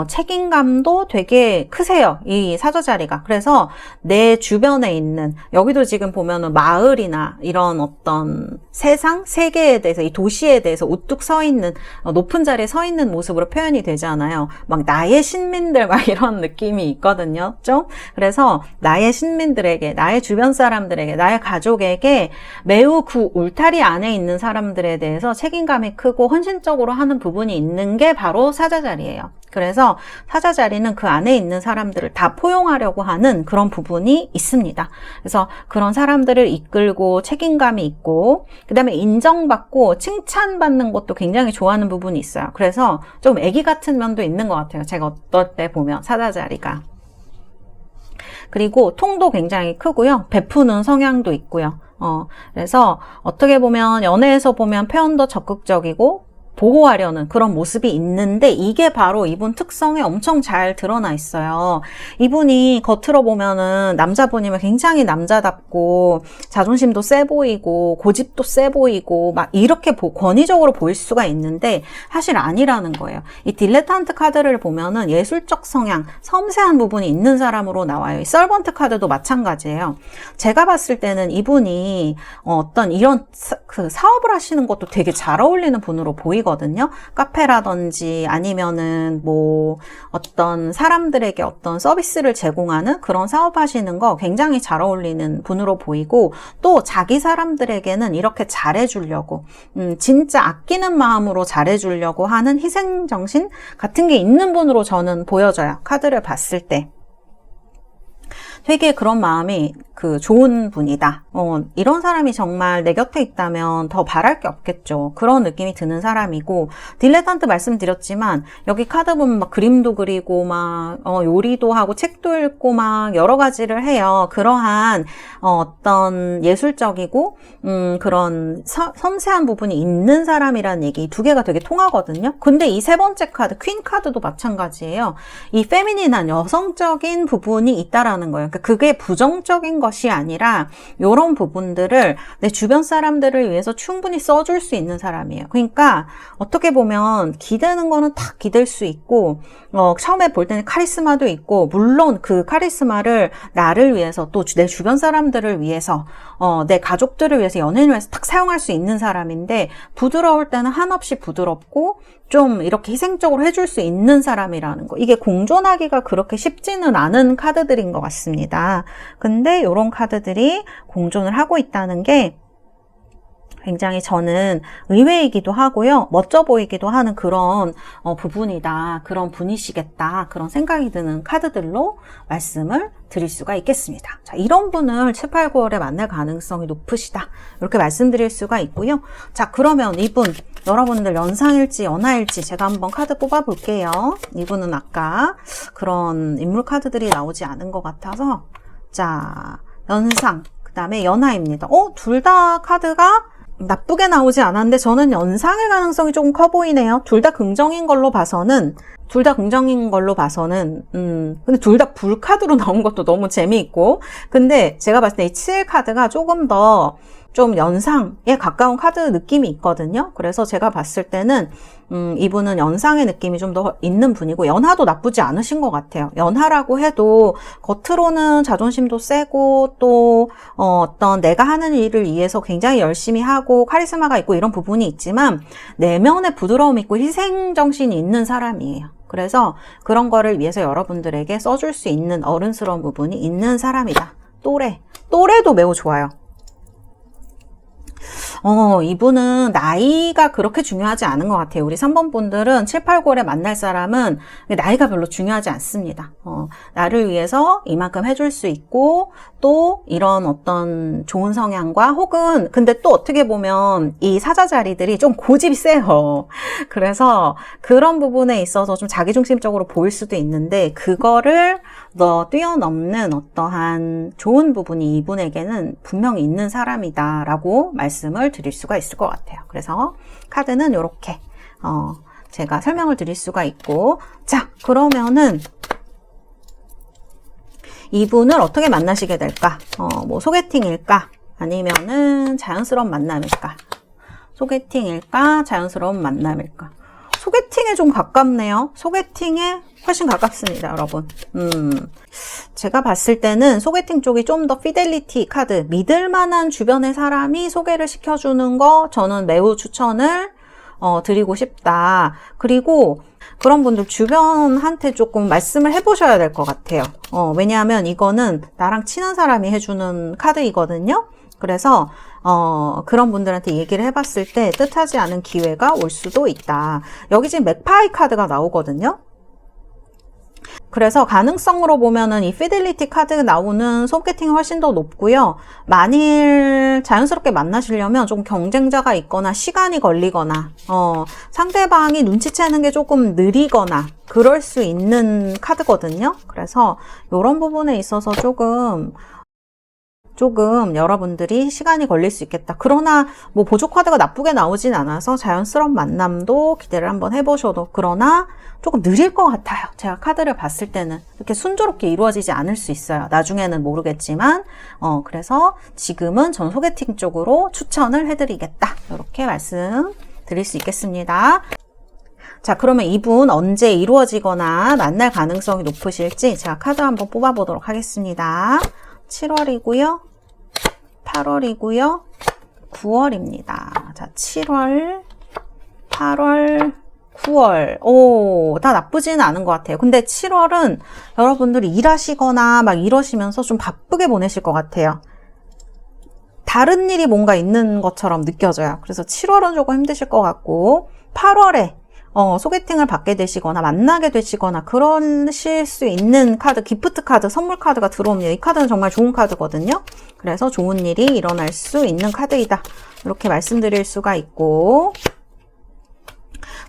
책임감도 되게 크세요, 이 사자자리가. 그래서 내 주변에 있는, 여기도 지금 보면은 마을이나 이런 어떤 세계에 대해서, 이 도시에 대해서 우뚝 서 있는, 높은 자리에 서 있는 모습으로 표현이 되잖아요. 막 나의 신민들 막 이런 느낌이 있거든요, 좀. 그래서 나의 신민들에게, 나의 주변 사람들에게, 나의 가족에게 매우 그 울타리 안에 있는 사람들에 대해서 책임감이 크고 헌신적으로 하는 부분이 있는 게 바로 사자자리예요. 그래서 사자자리는 그 안에 있는 사람들을 다 포용하려고 하는 그런 부분이 있습니다. 그래서 그런 사람들을 이끌고 책임감이 있고, 그 다음에 인정받고 칭찬받는 것도 굉장히 좋아하는 부분이 있어요. 그래서 좀 애기 같은 면도 있는 것 같아요, 제가 어떨 때 보면 사자자리가. 그리고 통도 굉장히 크고요. 베푸는 성향도 있고요. 그래서 어떻게 보면 연애에서 보면 표현도 적극적이고 보호하려는 그런 모습이 있는데, 이게 바로 이분 특성에 엄청 잘 드러나 있어요. 이분이 겉으로 보면은 남자분이면 굉장히 남자답고 자존심도 세 보이고 고집도 세 보이고 막 이렇게 권위적으로 보일 수가 있는데 사실 아니라는 거예요. 이 딜레탄트 카드를 보면은 예술적 성향, 섬세한 부분이 있는 사람으로 나와요. 이 서번트 카드도 마찬가지예요. 제가 봤을 때는 이분이 어떤 이런 사업을 하시는 것도 되게 잘 어울리는 분으로 보이거든요. 카페라든지 아니면은 뭐 어떤 사람들에게 어떤 서비스를 제공하는 그런 사업 하시는 거 굉장히 잘 어울리는 분으로 보이고, 또 자기 사람들에게는 이렇게 잘해주려고 진짜 아끼는 마음으로 잘해주려고 하는 희생정신 같은 게 있는 분으로 저는 보여져요, 카드를 봤을 때. 되게 그런 마음이 좋은 분이다. 이런 사람이 정말 내 곁에 있다면 더 바랄 게 없겠죠. 그런 느낌이 드는 사람이고, 딜레탄트 말씀드렸지만 여기 카드 보면 막 그림도 그리고 막 요리도 하고 책도 읽고 막 여러 가지를 해요. 그러한 어떤 예술적이고 그런 섬세한 부분이 있는 사람이라는 얘기, 두 개가 되게 통하거든요. 근데 이 세 번째 카드, 퀸 카드도 마찬가지예요. 이 페미닌한 여성적인 부분이 있다라는 거예요. 그러니까 그게 부정적인 것이 아니라 이런 부분들을 내 주변 사람들을 위해서 충분히 써줄 수 있는 사람이에요. 그러니까 어떻게 보면 기대는 거는 다 기댈 수 있고, 처음에 볼 때는 카리스마도 있고, 물론 그 카리스마를 나를 위해서, 또 내 주변 사람들을 위해서, 내 가족들을 위해서, 연인을 위해서 딱 사용할 수 있는 사람인데, 부드러울 때는 한없이 부드럽고 좀 이렇게 희생적으로 해줄 수 있는 사람이라는 거. 이게 공존하기가 그렇게 쉽지는 않은 카드들인 것 같습니다. 근데 이런 카드들이 공존을 하고 있다는 게 굉장히 저는 의외이기도 하고요, 멋져 보이기도 하는 그런 부분이다, 그런 분이시겠다, 그런 생각이 드는 카드들로 말씀을 드릴 수가 있겠습니다. 자, 이런 분을 7, 8, 9월에 만날 가능성이 높으시다, 이렇게 말씀드릴 수가 있고요. 자, 그러면 이분, 여러분들 연상일지 연하일지 제가 한번 카드 뽑아 볼게요. 이분은 아까 그런 인물 카드들이 나오지 않은 것 같아서, 자, 연상, 그 다음에 연하입니다. 둘 다 카드가 나쁘게 나오지 않았는데 저는 연상의 가능성이 조금 커 보이네요. 둘 다 긍정인 걸로 봐서는 근데 둘 다 불카드로 나온 것도 너무 재미있고, 근데 제가 봤을 때 이 7 카드가 조금 더 좀 연상에 가까운 카드 느낌이 있거든요. 그래서 제가 봤을 때는 이분은 연상의 느낌이 좀 더 있는 분이고, 연하도 나쁘지 않으신 것 같아요. 연하라고 해도 겉으로는 자존심도 세고 또 어떤 내가 하는 일을 위해서 굉장히 열심히 하고 카리스마가 있고 이런 부분이 있지만 내면에 부드러움이 있고 희생정신이 있는 사람이에요. 그래서 그런 거를 위해서 여러분들에게 써줄 수 있는 어른스러운 부분이 있는 사람이다. 또래도 매우 좋아요. 이분은 나이가 그렇게 중요하지 않은 것 같아요. 우리 3번 분들은 7, 8, 9월에 만날 사람은 나이가 별로 중요하지 않습니다. 나를 위해서 이만큼 해줄 수 있고, 또 이런 어떤 좋은 성향과 혹은, 근데 또 어떻게 보면 이 사자 자리들이 좀 고집이 세요. 그래서 그런 부분에 있어서 좀 자기중심적으로 보일 수도 있는데, 그거를 뛰어넘는 어떠한 좋은 부분이 이분에게는 분명히 있는 사람이다 라고 말씀을 드릴 수가 있을 것 같아요. 그래서 카드는 이렇게 제가 설명을 드릴 수가 있고, 자, 그러면은 이분을 어떻게 만나시게 될까? 뭐 소개팅일까? 아니면은 자연스러운 만남일까? 소개팅일까? 자연스러운 만남일까? 소개팅에 좀 가깝네요. 소개팅에 훨씬 가깝습니다, 여러분. 제가 봤을 때는 소개팅 쪽이 좀 더 피델리티 카드, 믿을 만한 주변의 사람이 소개를 시켜주는 거 저는 매우 추천을 드리고 싶다. 그리고 그런 분들 주변한테 조금 말씀을 해보셔야 될 것 같아요. 왜냐하면 이거는 나랑 친한 사람이 해주는 카드이거든요. 그래서 그런 분들한테 얘기를 해봤을 때 뜻하지 않은 기회가 올 수도 있다. 여기 지금 맥파이 카드가 나오거든요. 그래서 가능성으로 보면은 이 피델리티 카드가 나오는 소개팅이 훨씬 더 높고요. 만일 자연스럽게 만나시려면 좀 경쟁자가 있거나 시간이 걸리거나 상대방이 눈치채는 게 조금 느리거나 그럴 수 있는 카드거든요. 그래서 이런 부분에 있어서 조금 여러분들이 시간이 걸릴 수 있겠다. 그러나 뭐 보조 카드가 나쁘게 나오진 않아서 자연스러운 만남도 기대를 한번 해보셔도, 그러나 조금 느릴 것 같아요. 제가 카드를 봤을 때는 이렇게 순조롭게 이루어지지 않을 수 있어요. 나중에는 모르겠지만 그래서 지금은 전 소개팅 쪽으로 추천을 해드리겠다. 이렇게 말씀 드릴 수 있겠습니다. 자, 그러면 이분 언제 이루어지거나 만날 가능성이 높으실지 제가 카드 한번 뽑아보도록 하겠습니다. 7월이고요. 8월이고요. 9월입니다. 자, 7월, 8월, 9월. 다 나쁘지는 않은 것 같아요. 근데 7월은 여러분들이 일하시거나 막 이러시면서 좀 바쁘게 보내실 것 같아요. 다른 일이 뭔가 있는 것처럼 느껴져요. 그래서 7월은 조금 힘드실 것 같고, 8월에 소개팅을 받게 되시거나 만나게 되시거나 그러실 수 있는 카드, 기프트 카드, 선물 카드가 들어옵니다. 이 카드는 정말 좋은 카드거든요. 그래서 좋은 일이 일어날 수 있는 카드이다. 이렇게 말씀드릴 수가 있고,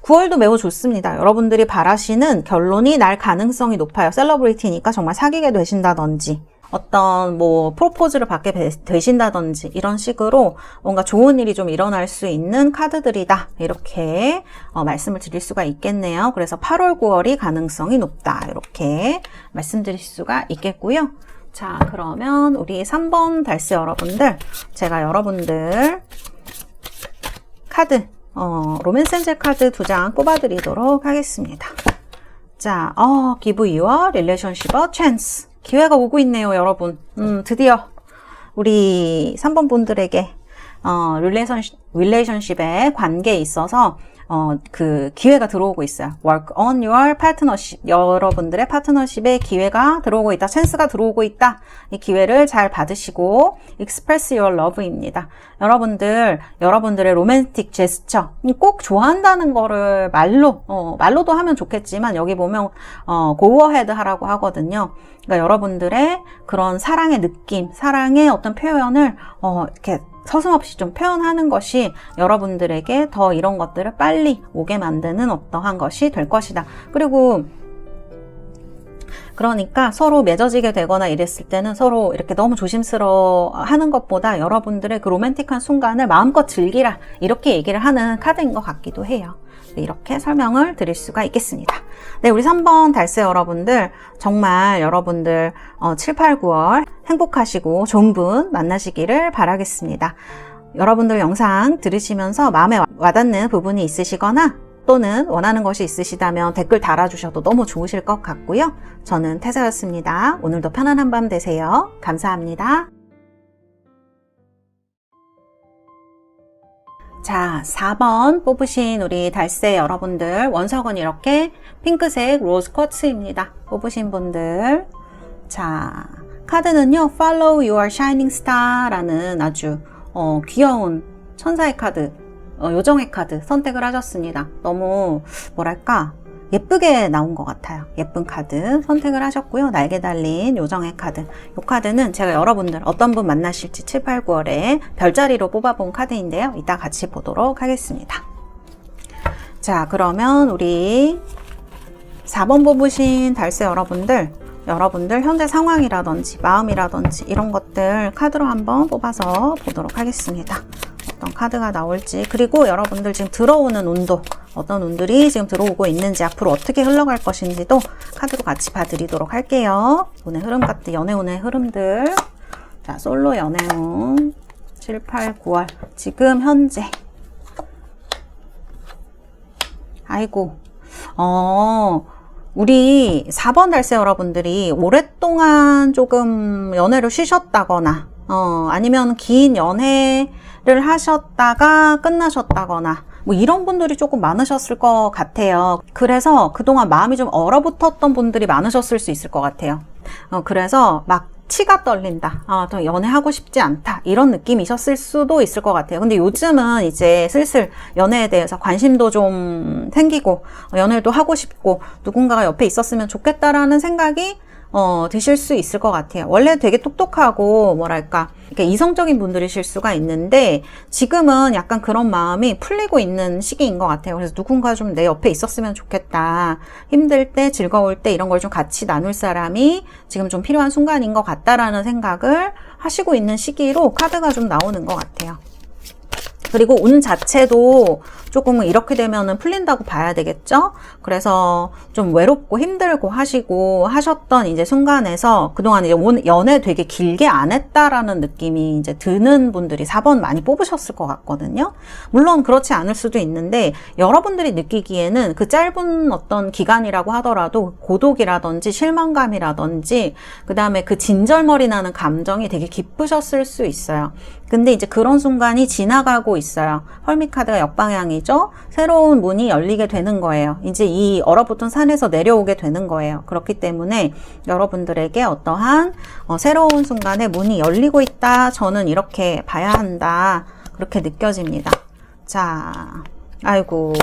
9월도 매우 좋습니다. 여러분들이 바라시는 결론이 날 가능성이 높아요. 셀러브리티니까 정말 사귀게 되신다든지 어떤 뭐 프로포즈를 받게 되신다든지 이런 식으로 뭔가 좋은 일이 좀 일어날 수 있는 카드들이다. 이렇게 말씀을 드릴 수가 있겠네요. 그래서 8월, 9월이 가능성이 높다. 이렇게 말씀드릴 수가 있겠고요. 자, 그러면 우리 3번 달스 여러분들, 제가 여러분들 카드 로맨스 엔젤 카드 2장 뽑아드리도록 하겠습니다. 자, give your relationship a chance. 기회가 오고 있네요, 여러분. 드디어 우리 3번 분들에게 릴레이션십의 관계에 있어서 그 기회가 들어오고 있어요. Work on your partnership. 여러분들의 파트너십에 기회가 들어오고 있다. 찬스가 들어오고 있다. 이 기회를 잘 받으시고 express your love입니다. 여러분들의 로맨틱 제스처. 꼭 좋아한다는 거를 말로도 하면 좋겠지만 여기 보면 go ahead 하라고 하거든요. 그러니까 여러분들의 그런 사랑의 느낌, 사랑의 어떤 표현을 이렇게 서슴없이 좀 표현하는 것이 여러분들에게 더 이런 것들을 빨리 오게 만드는 어떠한 것이 될 것이다. 그리고 그러니까 서로 맺어지게 되거나 이랬을 때는 서로 이렇게 너무 조심스러워 하는 것보다 여러분들의 그 로맨틱한 순간을 마음껏 즐기라, 이렇게 얘기를 하는 카드인 것 같기도 해요. 이렇게 설명을 드릴 수가 있겠습니다. 네, 우리 3번 달새 여러분들, 정말 여러분들 7, 8, 9월 행복하시고 좋은 분 만나시기를 바라겠습니다. 여러분들 영상 들으시면서 마음에 와닿는 부분이 있으시거나 또는 원하는 것이 있으시다면 댓글 달아주셔도 너무 좋으실 것 같고요. 저는 태사였습니다. 오늘도 편안한 밤 되세요. 감사합니다. 자, 4번 뽑으신 우리 달새 여러분들, 원석은 이렇게 핑크색 로즈 쿼츠입니다. 뽑으신 분들, 자, 카드는요, Follow Your Shining Star 라는 아주 귀여운 천사의 카드, 요정의 카드 선택을 하셨습니다. 너무 뭐랄까 예쁘게 나온 것 같아요. 예쁜 카드 선택을 하셨고요. 날개 달린 요정의 카드, 이 카드는 제가 여러분들 어떤 분 만나실지 7, 8, 9월에 별자리로 뽑아본 카드인데요. 이따 같이 보도록 하겠습니다. 자, 그러면 우리 4번 뽑으신 달새 여러분들, 현재 상황이라든지 마음이라든지 이런 것들 카드로 한번 뽑아서 보도록 하겠습니다. 어떤 카드가 나올지, 그리고 여러분들 지금 들어오는 운도, 어떤 운들이 지금 들어오고 있는지, 앞으로 어떻게 흘러갈 것인지도 카드로 같이 봐드리도록 할게요. 운의 흐름 같은 연애운의 흐름들. 자, 솔로 연애운 7, 8, 9월 지금 현재. 아이고, 우리 4번 달새 여러분들이 오랫동안 조금 연애를 쉬셨다거나 아니면 긴 연애를 하셨다가 끝나셨다거나 뭐 이런 분들이 조금 많으셨을 것 같아요. 그래서 그동안 마음이 좀 얼어붙었던 분들이 많으셨을 수 있을 것 같아요. 그래서 막 치가 떨린다, 더 연애하고 싶지 않다, 이런 느낌이셨을 수도 있을 것 같아요. 근데 요즘은 이제 슬슬 연애에 대해서 관심도 좀 생기고 연애도 하고 싶고 누군가가 옆에 있었으면 좋겠다라는 생각이 드실 수 있을 것 같아요. 원래 되게 똑똑하고 뭐랄까 이렇게 이성적인 분들이실 수가 있는데 지금은 약간 그런 마음이 풀리고 있는 시기인 것 같아요. 그래서 누군가 좀 내 옆에 있었으면 좋겠다, 힘들 때 즐거울 때 이런 걸 좀 같이 나눌 사람이 지금 좀 필요한 순간인 것 같다라는 생각을 하시고 있는 시기로 카드가 좀 나오는 것 같아요. 그리고 운 자체도 조금은 이렇게 되면은 풀린다고 봐야 되겠죠? 그래서 좀 외롭고 힘들고 하셨던 이제 순간에서 그동안 이제 연애 되게 길게 안 했다라는 느낌이 이제 드는 분들이 4번 많이 뽑으셨을 것 같거든요. 물론 그렇지 않을 수도 있는데 여러분들이 느끼기에는 그 짧은 어떤 기간이라고 하더라도 고독이라든지 실망감이라든지 그 다음에 그 진절머리 나는 감정이 되게 기쁘셨을 수 있어요. 근데 이제 그런 순간이 지나가고 있어요. 헐밋 카드가 역방향이죠. 새로운 문이 열리게 되는 거예요. 이제 이 얼어붙은 산에서 내려오게 되는 거예요. 그렇기 때문에 여러분들에게 어떠한 새로운 순간에 문이 열리고 있다, 저는 이렇게 봐야 한다, 그렇게 느껴집니다. 자, 아이고,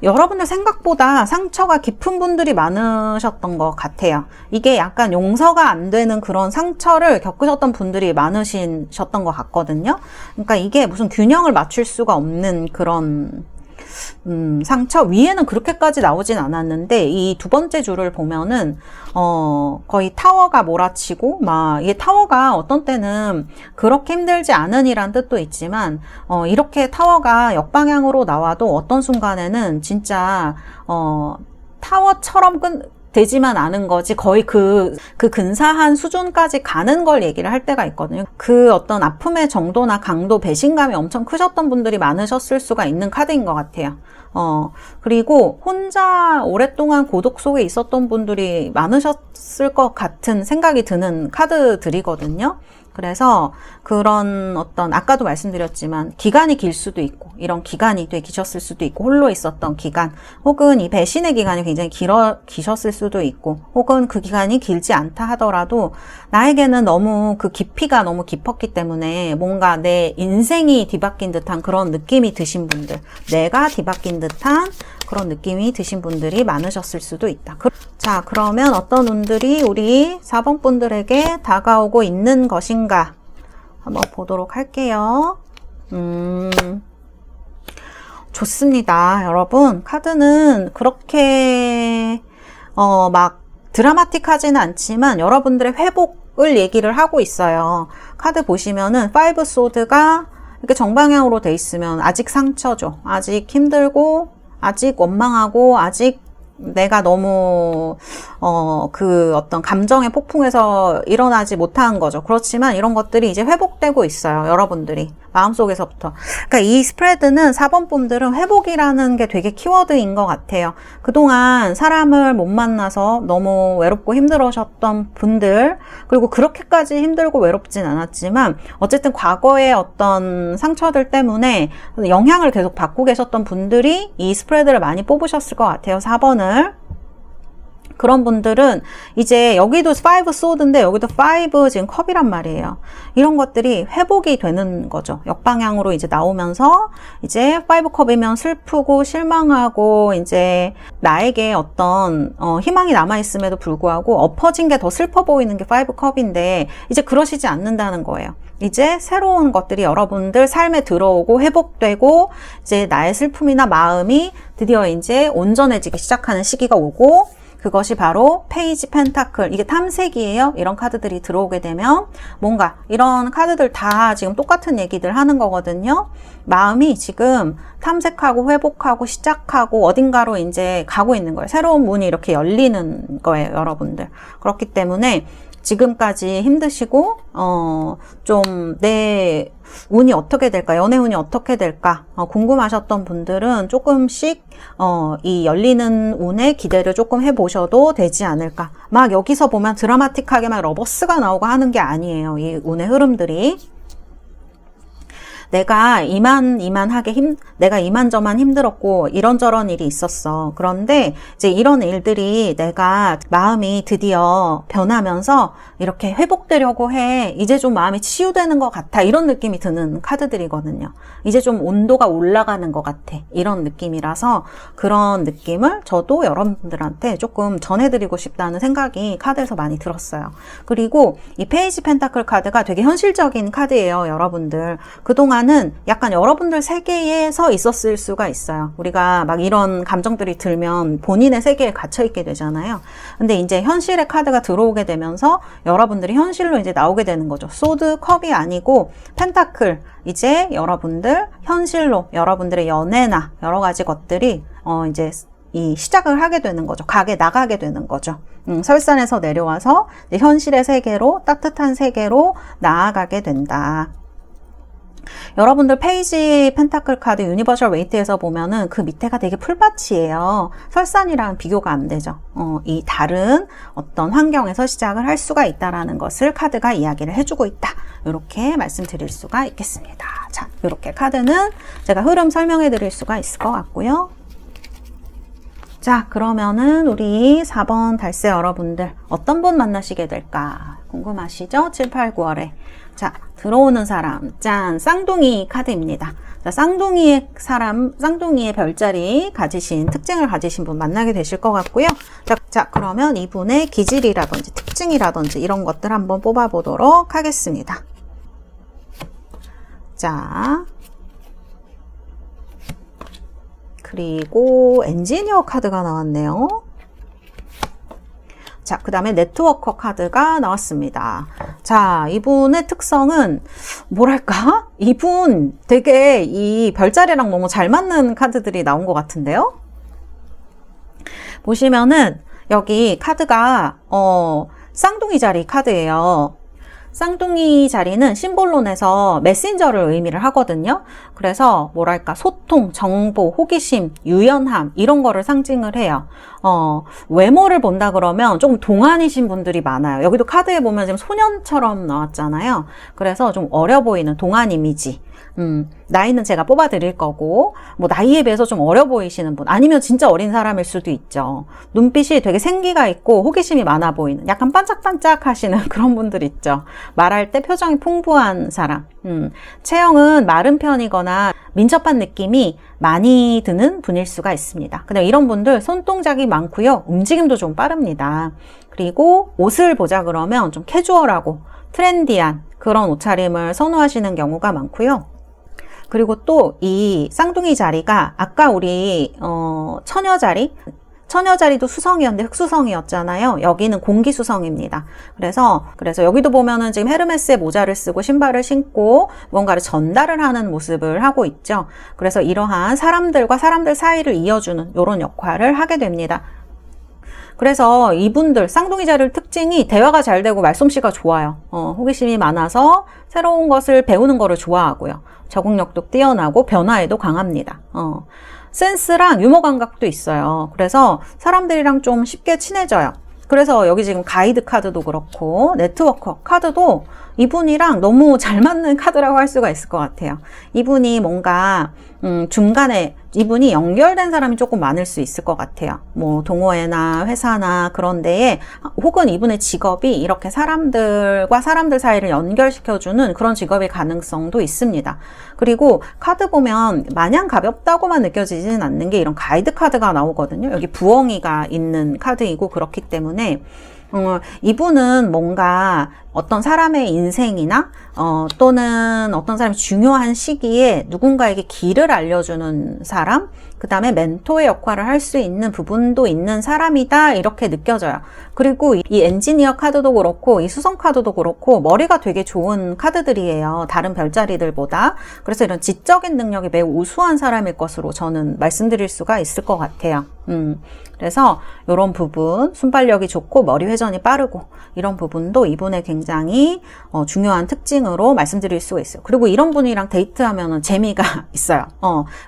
여러분들 생각보다 상처가 깊은 분들이 많으셨던 것 같아요. 이게 약간 용서가 안 되는 그런 상처를 겪으셨던 분들이 많으셨던 것 같거든요. 그러니까 이게 무슨 균형을 맞출 수가 없는 그런 상처, 위에는 그렇게까지 나오진 않았는데 이 두 번째 줄을 보면은 거의 타워가 몰아치고 막, 이게 타워가 어떤 때는 그렇게 힘들지 않으니란 뜻도 있지만 이렇게 타워가 역방향으로 나와도 어떤 순간에는 진짜 타워처럼 되지만 않은 거지, 거의 그 근사한 수준까지 가는 걸 얘기를 할 때가 있거든요. 그 어떤 아픔의 정도나 강도, 배신감이 엄청 크셨던 분들이 많으셨을 수가 있는 카드인 것 같아요. 그리고 혼자 오랫동안 고독 속에 있었던 분들이 많으셨을 것 같은 생각이 드는 카드들이거든요. 그래서 그런 어떤, 아까도 말씀드렸지만 기간이 길 수도 있고, 이런 기간이 되게 기셨을 수도 있고, 홀로 있었던 기간, 혹은 이 배신의 기간이 굉장히 기셨을 수도 있고, 혹은 그 기간이 길지 않다 하더라도 나에게는 너무 그 깊이가 너무 깊었기 때문에 뭔가 내 인생이 뒤바뀐 듯한 그런 느낌이 드신 분들, 내가 뒤바뀐 듯한 그런 느낌이 드신 분들이 많으셨을 수도 있다. 자, 그러면 어떤 운들이 우리 4번 분들에게 다가오고 있는 것인가 한번 보도록 할게요. 좋습니다. 여러분, 카드는 그렇게 막 드라마틱하지는 않지만 여러분들의 회복을 얘기를 하고 있어요. 카드 보시면은 5 소드가 이렇게 정방향으로 돼 있으면 아직 상처죠. 아직 힘들고 아직 원망하고 아직 내가 너무 그 어떤 감정의 폭풍에서 일어나지 못한 거죠. 그렇지만 이런 것들이 이제 회복되고 있어요. 여러분들이 마음속에서부터. 그러니까 이 스프레드는 4번 분들은 회복이라는 게 되게 키워드인 것 같아요. 그동안 사람을 못 만나서 너무 외롭고 힘들으셨던 분들, 그리고 그렇게까지 힘들고 외롭진 않았지만 어쨌든 과거의 어떤 상처들 때문에 영향을 계속 받고 계셨던 분들이 이 스프레드를 많이 뽑으셨을 것 같아요. 4번을. 그런 분들은 이제 여기도 5 소드인데 여기도 5 지금 컵이란 말이에요. 이런 것들이 회복이 되는 거죠. 역방향으로 이제 나오면서 이제 5 컵이면 슬프고 실망하고 이제 나에게 어떤 희망이 남아있음에도 불구하고 엎어진 게 더 슬퍼 보이는 게 5 컵인데 이제 그러시지 않는다는 거예요. 이제 새로운 것들이 여러분들 삶에 들어오고 회복되고 이제 나의 슬픔이나 마음이 드디어 이제 온전해지기 시작하는 시기가 오고, 그것이 바로 페이지 펜타클, 이게 탐색이에요. 이런 카드들이 들어오게 되면 뭔가 이런 카드들 다 지금 똑같은 얘기들 하는 거거든요. 마음이 지금 탐색하고 회복하고 시작하고 어딘가로 이제 가고 있는 거예요. 새로운 문이 이렇게 열리는 거예요, 여러분들. 그렇기 때문에 지금까지 힘드시고 좀 내 운이 어떻게 될까, 연애 운이 어떻게 될까 궁금하셨던 분들은 조금씩 이 열리는 운에 기대를 조금 해보셔도 되지 않을까. 막 여기서 보면 드라마틱하게 막 러버스가 나오고 하는 게 아니에요. 이 운의 흐름들이. 내가 내가 이만저만 힘들었고 이런저런 일이 있었어. 그런데 이제 이런 일들이 내가 마음이 드디어 변하면서 이렇게 회복되려고 해. 이제 좀 마음이 치유되는 것 같아. 이런 느낌이 드는 카드들이거든요. 이제 좀 온도가 올라가는 것 같아. 이런 느낌이라서 그런 느낌을 저도 여러분들한테 조금 전해드리고 싶다는 생각이 카드에서 많이 들었어요. 그리고 이 페이지 펜타클 카드가 되게 현실적인 카드예요, 여러분들. 그동안 는 약간 여러분들 세계에서 있었을 수가 있어요. 우리가 막 이런 감정들이 들면 본인의 세계에 갇혀있게 되잖아요. 근데 이제 현실의 카드가 들어오게 되면서 여러분들이 현실로 이제 나오게 되는 거죠. 소드, 컵이 아니고 펜타클. 이제 여러분들 현실로 여러분들의 연애나 여러 가지 것들이 이제 이 시작을 하게 되는 거죠. 나가게 되는 거죠. 설산에서 내려와서 이제 현실의 세계로, 따뜻한 세계로 나아가게 된다. 여러분들 페이지 펜타클 카드 유니버셜 웨이트에서 보면은 그 밑에가 되게 풀밭이에요. 설산이랑 비교가 안 되죠. 이 다른 어떤 환경에서 시작을 할 수가 있다라는 것을 카드가 이야기를 해주고 있다. 이렇게 말씀드릴 수가 있겠습니다. 자, 이렇게 카드는 제가 흐름 설명해 드릴 수가 있을 것 같고요. 자, 그러면은 우리 4번 달새 여러분들 어떤 분 만나시게 될까 궁금하시죠? 7, 8, 9월에. 자, 들어오는 사람, 짠, 쌍둥이 카드입니다. 자, 쌍둥이의 별자리 가지신, 특징을 가지신 분 만나게 되실 것 같고요. 자, 그러면 이분의 기질이라든지 특징이라든지 이런 것들 한번 뽑아보도록 하겠습니다. 자, 그리고 엔지니어 카드가 나왔네요. 자, 그 다음에 네트워커 카드가 나왔습니다. 자, 이분의 특성은 뭐랄까? 이분 되게 이 별자리랑 너무 잘 맞는 카드들이 나온 것 같은데요? 보시면은 여기 카드가 쌍둥이 자리 카드예요. 쌍둥이 자리는 심볼론에서 메신저를 의미를 하거든요. 그래서 뭐랄까 소통, 정보, 호기심, 유연함 이런 거를 상징을 해요. 외모를 본다 그러면 조금 동안이신 분들이 많아요. 여기도 카드에 보면 지금 소년처럼 나왔잖아요. 그래서 좀 어려 보이는 동안 이미지. 나이는 제가 뽑아 드릴 거고, 뭐 나이에 비해서 좀 어려 보이시는 분, 아니면 진짜 어린 사람일 수도 있죠. 눈빛이 되게 생기가 있고 호기심이 많아 보이는, 약간 반짝반짝 하시는 그런 분들 있죠. 말할 때 표정이 풍부한 사람. 체형은 마른 편이거나 민첩한 느낌이 많이 드는 분일 수가 있습니다. 근데 이런 분들 손동작이 많고요. 움직임도 좀 빠릅니다. 그리고 옷을 보자 그러면 좀 캐주얼하고 트렌디한 그런 옷차림을 선호하시는 경우가 많고요. 그리고 또 이 쌍둥이 자리가 아까 우리 처녀 처녀 자리도 수성이었는데 흑수성이었잖아요. 여기는 공기수성입니다. 그래서 여기도 보면은 지금 헤르메스의 모자를 쓰고 신발을 신고 뭔가를 전달을 하는 모습을 하고 있죠. 그래서 이러한 사람들과 사람들 사이를 이어주는 이런 역할을 하게 됩니다. 그래서 이분들 쌍둥이 자리의 특징이 대화가 잘 되고 말솜씨가 좋아요. 호기심이 많아서 새로운 것을 배우는 거를 좋아하고요. 적응력도 뛰어나고 변화에도 강합니다. 센스랑 유머 감각도 있어요. 그래서 사람들이랑 좀 쉽게 친해져요. 그래서 여기 지금 가이드 카드도 그렇고 네트워커 카드도 이분이랑 너무 잘 맞는 카드라고 할 수가 있을 것 같아요. 이분이 뭔가 중간에 이분이 연결된 사람이 조금 많을 수 있을 것 같아요. 뭐 동호회나 회사나 그런 데에, 혹은 이분의 직업이 이렇게 사람들과 사람들 사이를 연결시켜주는 그런 직업의 가능성도 있습니다. 그리고 카드 보면 마냥 가볍다고만 느껴지지는 않는 게 이런 가이드 카드가 나오거든요. 여기 부엉이가 있는 카드이고 그렇기 때문에 이분은 뭔가 어떤 사람의 인생이나 또는 어떤 사람이 중요한 시기에 누군가에게 길을 알려주는 사람, 그 다음에 멘토의 역할을 할 수 있는 부분도 있는 사람이다, 이렇게 느껴져요. 그리고 이 엔지니어 카드도 그렇고 이 수성 카드도 그렇고 머리가 되게 좋은 카드들이에요. 다른 별자리들보다. 그래서 이런 지적인 능력이 매우 우수한 사람일 것으로 저는 말씀드릴 수가 있을 것 같아요. 그래서 이런 부분, 순발력이 좋고 머리 회전이 빠르고 이런 부분도 이분의 굉장히 중요한 특징으로 말씀드릴 수가 있어요. 그리고 이런 분이랑 데이트하면 재미가 있어요.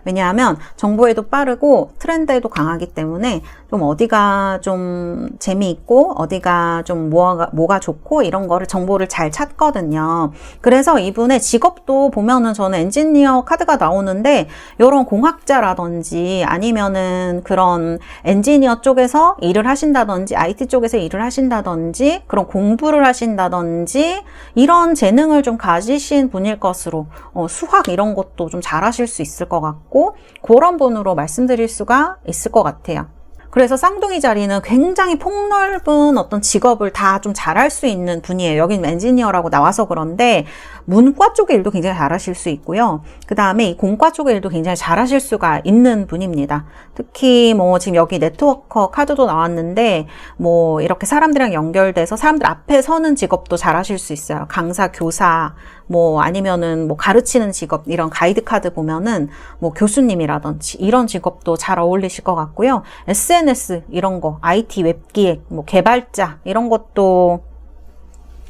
왜냐하면 정보에도 빠르고 트렌드에도 강하기 때문에 좀 어디가 좀 재미있고 어디가 좀 뭐가 좋고 이런 거를 정보를 잘 찾거든요. 그래서 이분의 직업도 보면은 저는 엔지니어 카드가 나오는데 이런 공학자라든지 아니면은 그런 엔지니어 쪽에서 일을 하신다든지 IT 쪽에서 일을 하신다든지 그런 공부를 하신다든지 이런 재능을 좀 가지신 분일 것으로, 수학 이런 것도 좀 잘하실 수 있을 것 같고 그런 분으로 말씀드릴 수가 있을 것 같아요. 그래서 쌍둥이 자리는 굉장히 폭넓은 어떤 직업을 다 좀 잘할 수 있는 분이에요. 여긴 엔지니어라고 나와서 그런데 문과 쪽의 일도 굉장히 잘하실 수 있고요. 그 다음에 이 공과 쪽의 일도 굉장히 잘하실 수가 있는 분입니다. 특히 뭐 지금 여기 네트워커 카드도 나왔는데 뭐 이렇게 사람들이랑 연결돼서 사람들 앞에 서는 직업도 잘하실 수 있어요. 강사, 교사, 뭐 아니면은 뭐 가르치는 직업, 이런 가이드 카드 보면은 뭐 교수님이라든지 이런 직업도 잘 어울리실 것 같고요. SNS 이런 거, IT 웹기획, 뭐 개발자 이런 것도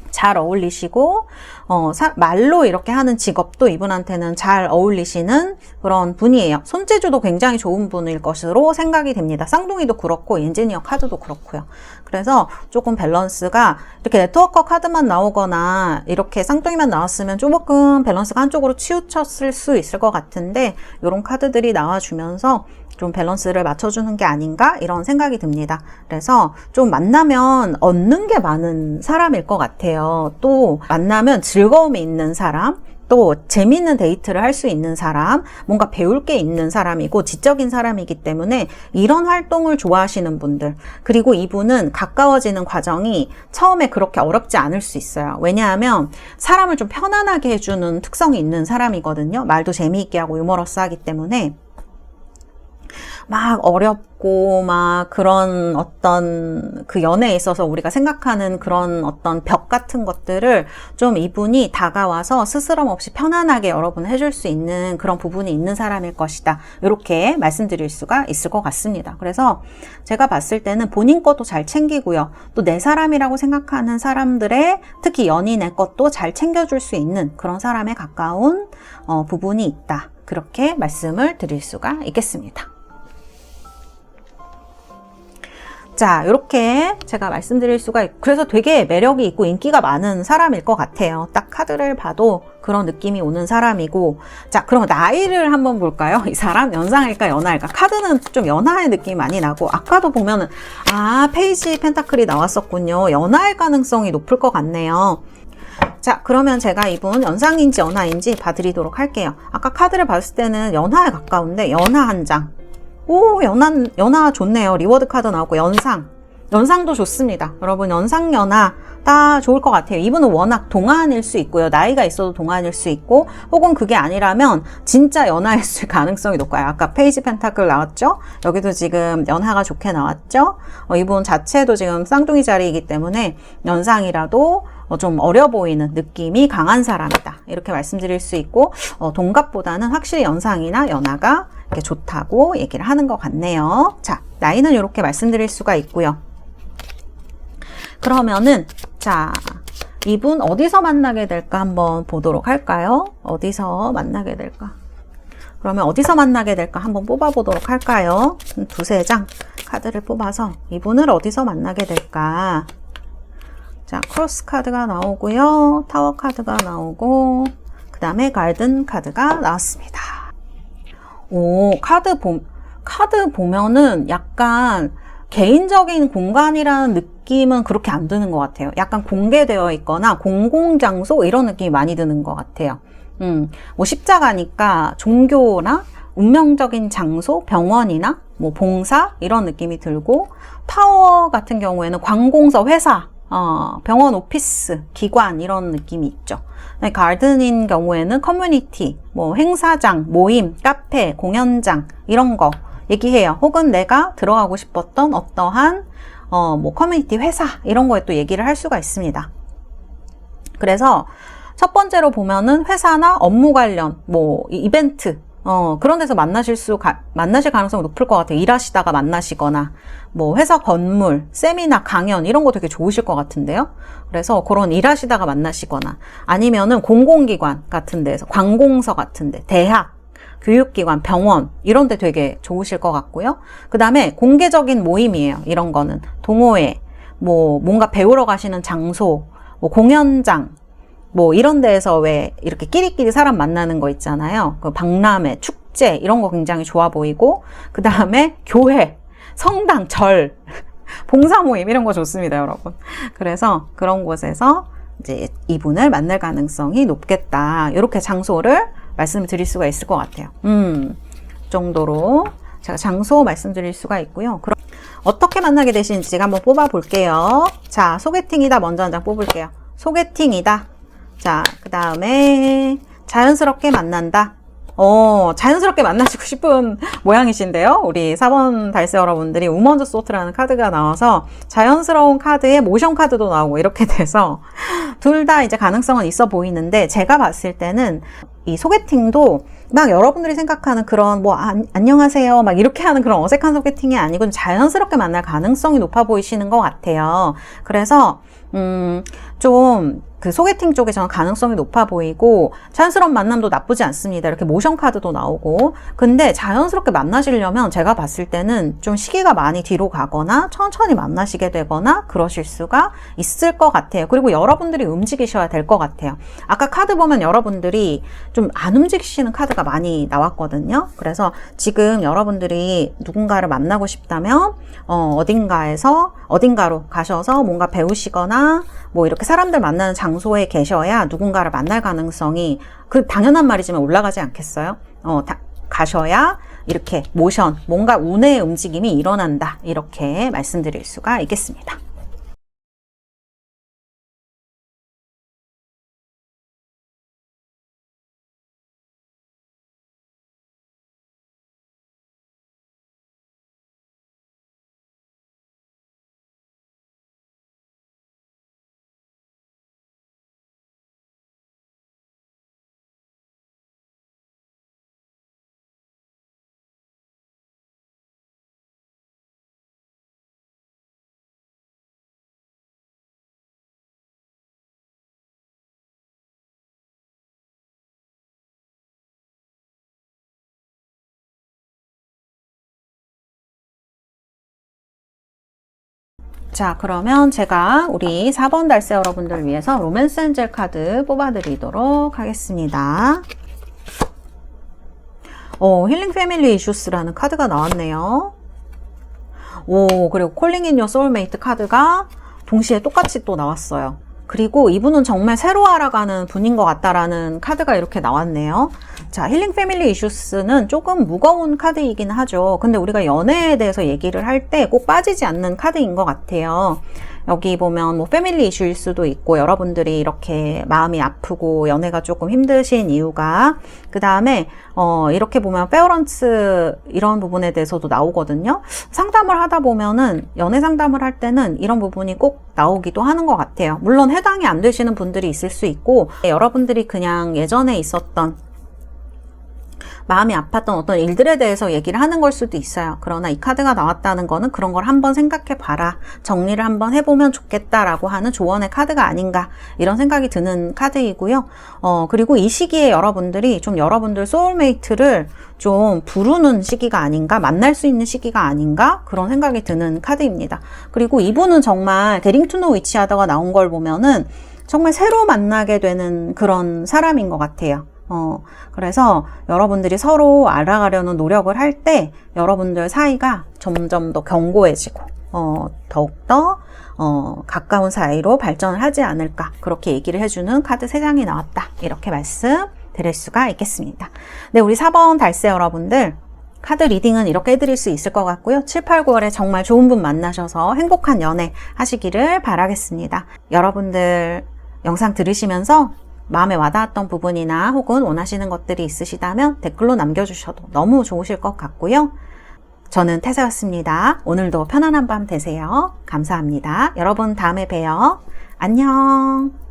잘 어울리시고, 말로 이렇게 하는 직업도 이분한테는 잘 어울리시는 그런 분이에요. 손재주도 굉장히 좋은 분일 것으로 생각이 됩니다. 쌍둥이도 그렇고 엔지니어 카드도 그렇고요. 그래서 조금 밸런스가 이렇게 네트워커 카드만 나오거나 이렇게 쌍둥이만 나왔으면 조금 밸런스가 한쪽으로 치우쳤을 수 있을 것 같은데 이런 카드들이 나와주면서 좀 밸런스를 맞춰주는 게 아닌가 이런 생각이 듭니다. 그래서 좀 만나면 얻는 게 많은 사람일 것 같아요. 또 만나면 즐거움이 있는 사람, 또 재미있는 데이트를 할 수 있는 사람, 뭔가 배울 게 있는 사람이고 지적인 사람이기 때문에 이런 활동을 좋아하시는 분들, 그리고 이분은 가까워지는 과정이 처음에 그렇게 어렵지 않을 수 있어요. 왜냐하면 사람을 좀 편안하게 해주는 특성이 있는 사람이거든요. 말도 재미있게 하고 유머러스하기 때문에 막 어렵고 막 그런 어떤 그 연애에 있어서 우리가 생각하는 그런 어떤 벽 같은 것들을 좀 이분이 다가와서 스스럼 없이 편안하게 여러분을 해줄 수 있는 그런 부분이 있는 사람일 것이다. 이렇게 말씀드릴 수가 있을 것 같습니다. 그래서 제가 봤을 때는 본인 것도 잘 챙기고요. 또 내 사람이라고 생각하는 사람들의, 특히 연인의 것도 잘 챙겨줄 수 있는 그런 사람에 가까운 부분이 있다. 그렇게 말씀을 드릴 수가 있겠습니다. 자, 이렇게 제가 말씀드릴 수가 있고, 그래서 되게 매력이 있고 인기가 많은 사람일 것 같아요. 딱 카드를 봐도 그런 느낌이 오는 사람이고. 자, 그럼 나이를 한번 볼까요? 이 사람 연상일까 연하일까? 카드는 좀 연하의 느낌이 많이 나고, 아까도 보면은 페이지 펜타클이 나왔었군요. 연하일 가능성이 높을 것 같네요. 자, 그러면 제가 이분 연상인지 연하인지 봐드리도록 할게요. 아까 카드를 봤을 때는 연하에 가까운데 연하 한 장. 오, 연하 좋네요. 리워드 카드 나오고 연상. 연상도 좋습니다. 여러분 연상 연하 다 좋을 것 같아요. 이분은 워낙 동안일 수 있고요. 나이가 있어도 동안일 수 있고 혹은 그게 아니라면 진짜 연하였을 가능성이 높아요. 아까 페이지 펜타클 나왔죠? 여기도 지금 연하가 좋게 나왔죠? 이분 자체도 지금 쌍둥이 자리이기 때문에 연상이라도 좀 어려 보이는 느낌이 강한 사람이다. 이렇게 말씀드릴 수 있고 동갑보다는 확실히 연상이나 연하가 이렇게 좋다고 얘기를 하는 것 같네요. 자, 나이는 이렇게 말씀드릴 수가 있고요. 그러면은 자, 이분 어디서 만나게 될까 한번 보도록 할까요? 어디서 만나게 될까? 그러면 어디서 만나게 될까 한번 뽑아보도록 할까요? 두세 장 카드를 뽑아서 이분을 어디서 만나게 될까? 자, 크로스 카드가 나오고요. 타워 카드가 나오고 그 다음에 갈든 카드가 나왔습니다. 오, 카드 보면은 약간 개인적인 공간이라는 느낌은 그렇게 안 드는 것 같아요. 약간 공개되어 있거나 공공장소 이런 느낌이 많이 드는 것 같아요. 뭐 십자가니까 종교나 운명적인 장소, 병원이나 뭐 봉사 이런 느낌이 들고, 타워 같은 경우에는 관공서, 회사, 병원, 오피스, 기관 이런 느낌이 있죠. 가든인 경우에는 커뮤니티, 뭐 행사장, 모임, 카페, 공연장 이런 거 얘기해요. 혹은 내가 들어가고 싶었던 어떠한 뭐 커뮤니티, 회사 이런 거에 또 얘기를 할 수가 있습니다. 그래서 첫 번째로 보면은 회사나 업무 관련 뭐 이벤트 그런 데서 만나실 가능성이 높을 것 같아요. 일하시다가 만나시거나 뭐 회사 건물, 세미나, 강연 이런 거 되게 좋으실 것 같은데요. 그래서 그런 일하시다가 만나시거나 아니면은 공공기관 같은 데서, 관공서 같은 데, 대학, 교육기관, 병원 이런 데 되게 좋으실 것 같고요. 그 다음에 공개적인 모임이에요. 이런 거는 동호회, 뭐 뭔가 배우러 가시는 장소, 뭐 공연장 뭐 이런 데에서 왜 이렇게 끼리끼리 사람 만나는 거 있잖아요. 그 박람회, 축제 이런 거 굉장히 좋아 보이고, 그 다음에 교회, 성당, 절, 봉사 모임 이런 거 좋습니다, 여러분. 그래서 그런 곳에서 이제 이분을 만날 가능성이 높겠다. 이렇게 장소를 말씀을 드릴 수가 있을 것 같아요. 정도로 제가 장소 말씀드릴 수가 있고요. 그럼 어떻게 만나게 되시는지 제가 한번 뽑아 볼게요. 자, 소개팅이다 먼저 한 장 뽑을게요. 소개팅이다. 자, 그 다음에 자연스럽게 만난다. 자연스럽게 만나시고 싶은 모양이신데요. 우리 4번 달세 여러분들이 우먼즈 소트라는 카드가 나와서 자연스러운 카드에 모션 카드도 나오고 이렇게 돼서 둘 다 이제 가능성은 있어 보이는데, 제가 봤을 때는 이 소개팅도 막 여러분들이 생각하는 그런 뭐 안녕하세요 막 이렇게 하는 그런 어색한 소개팅이 아니고 좀 자연스럽게 만날 가능성이 높아 보이시는 것 같아요. 그래서 좀 그 소개팅 쪽에 저는 가능성이 높아 보이고, 자연스러운 만남도 나쁘지 않습니다. 이렇게 모션 카드도 나오고. 근데 자연스럽게 만나시려면 제가 봤을 때는 좀 시기가 많이 뒤로 가거나 천천히 만나시게 되거나 그러실 수가 있을 것 같아요. 그리고 여러분들이 움직이셔야 될 것 같아요. 아까 카드 보면 여러분들이 좀 안 움직이시는 카드가 많이 나왔거든요. 그래서 지금 여러분들이 누군가를 만나고 싶다면 어딘가로 가셔서 뭔가 배우시거나 뭐 이렇게 사람들 만나는 장소에 계셔야 누군가를 만날 가능성이, 그 당연한 말이지만 올라가지 않겠어요? 가셔야 이렇게 모션, 뭔가 운의 움직임이 일어난다. 이렇게 말씀드릴 수가 있겠습니다. 자, 그러면 제가 우리 4번 달세 여러분들 위해서 로맨스 엔젤 카드 뽑아드리도록 하겠습니다. 힐링 패밀리 이슈스라는 카드가 나왔네요. 그리고 콜링 인 요 소울메이트 카드가 동시에 똑같이 또 나왔어요. 그리고 이분은 정말 새로 알아가는 분인 것 같다라는 카드가 이렇게 나왔네요. 자, 힐링 패밀리 이슈스는 조금 무거운 카드이긴 하죠. 근데 우리가 연애에 대해서 얘기를 할 때 꼭 빠지지 않는 카드인 것 같아요. 여기 보면 뭐 패밀리 이슈일 수도 있고, 여러분들이 이렇게 마음이 아프고 연애가 조금 힘드신 이유가, 그 다음에 이렇게 보면 페어런츠 이런 부분에 대해서도 나오거든요. 상담을 하다 보면은, 연애 상담을 할 때는 이런 부분이 꼭 나오기도 하는 것 같아요. 물론 해당이 안 되시는 분들이 있을 수 있고, 여러분들이 그냥 예전에 있었던 마음이 아팠던 어떤 일들에 대해서 얘기를 하는 걸 수도 있어요. 그러나 이 카드가 나왔다는 거는 그런 걸 한번 생각해 봐라, 정리를 한번 해보면 좋겠다라고 하는 조언의 카드가 아닌가, 이런 생각이 드는 카드이고요. 그리고 이 시기에 여러분들이 좀 여러분들 소울메이트를 좀 부르는 시기가 아닌가, 만날 수 있는 시기가 아닌가, 그런 생각이 드는 카드입니다. 그리고 이분은 정말 게링 투 노 위치하다가 나온 걸 보면은 정말 새로 만나게 되는 그런 사람인 것 같아요. 그래서 여러분들이 서로 알아가려는 노력을 할 때 여러분들 사이가 점점 더 견고해지고, 더욱더, 가까운 사이로 발전을 하지 않을까, 그렇게 얘기를 해주는 카드 3장이 나왔다. 이렇게 말씀 드릴 수가 있겠습니다. 네, 우리 4번 달세 여러분들, 카드 리딩은 이렇게 해드릴 수 있을 것 같고요. 7, 8, 9월에 정말 좋은 분 만나셔서 행복한 연애 하시기를 바라겠습니다. 여러분들 영상 들으시면서 마음에 와닿았던 부분이나 혹은 원하시는 것들이 있으시다면 댓글로 남겨주셔도 너무 좋으실 것 같고요. 저는 태사였습니다. 오늘도 편안한 밤 되세요. 감사합니다. 여러분 다음에 봬요. 안녕.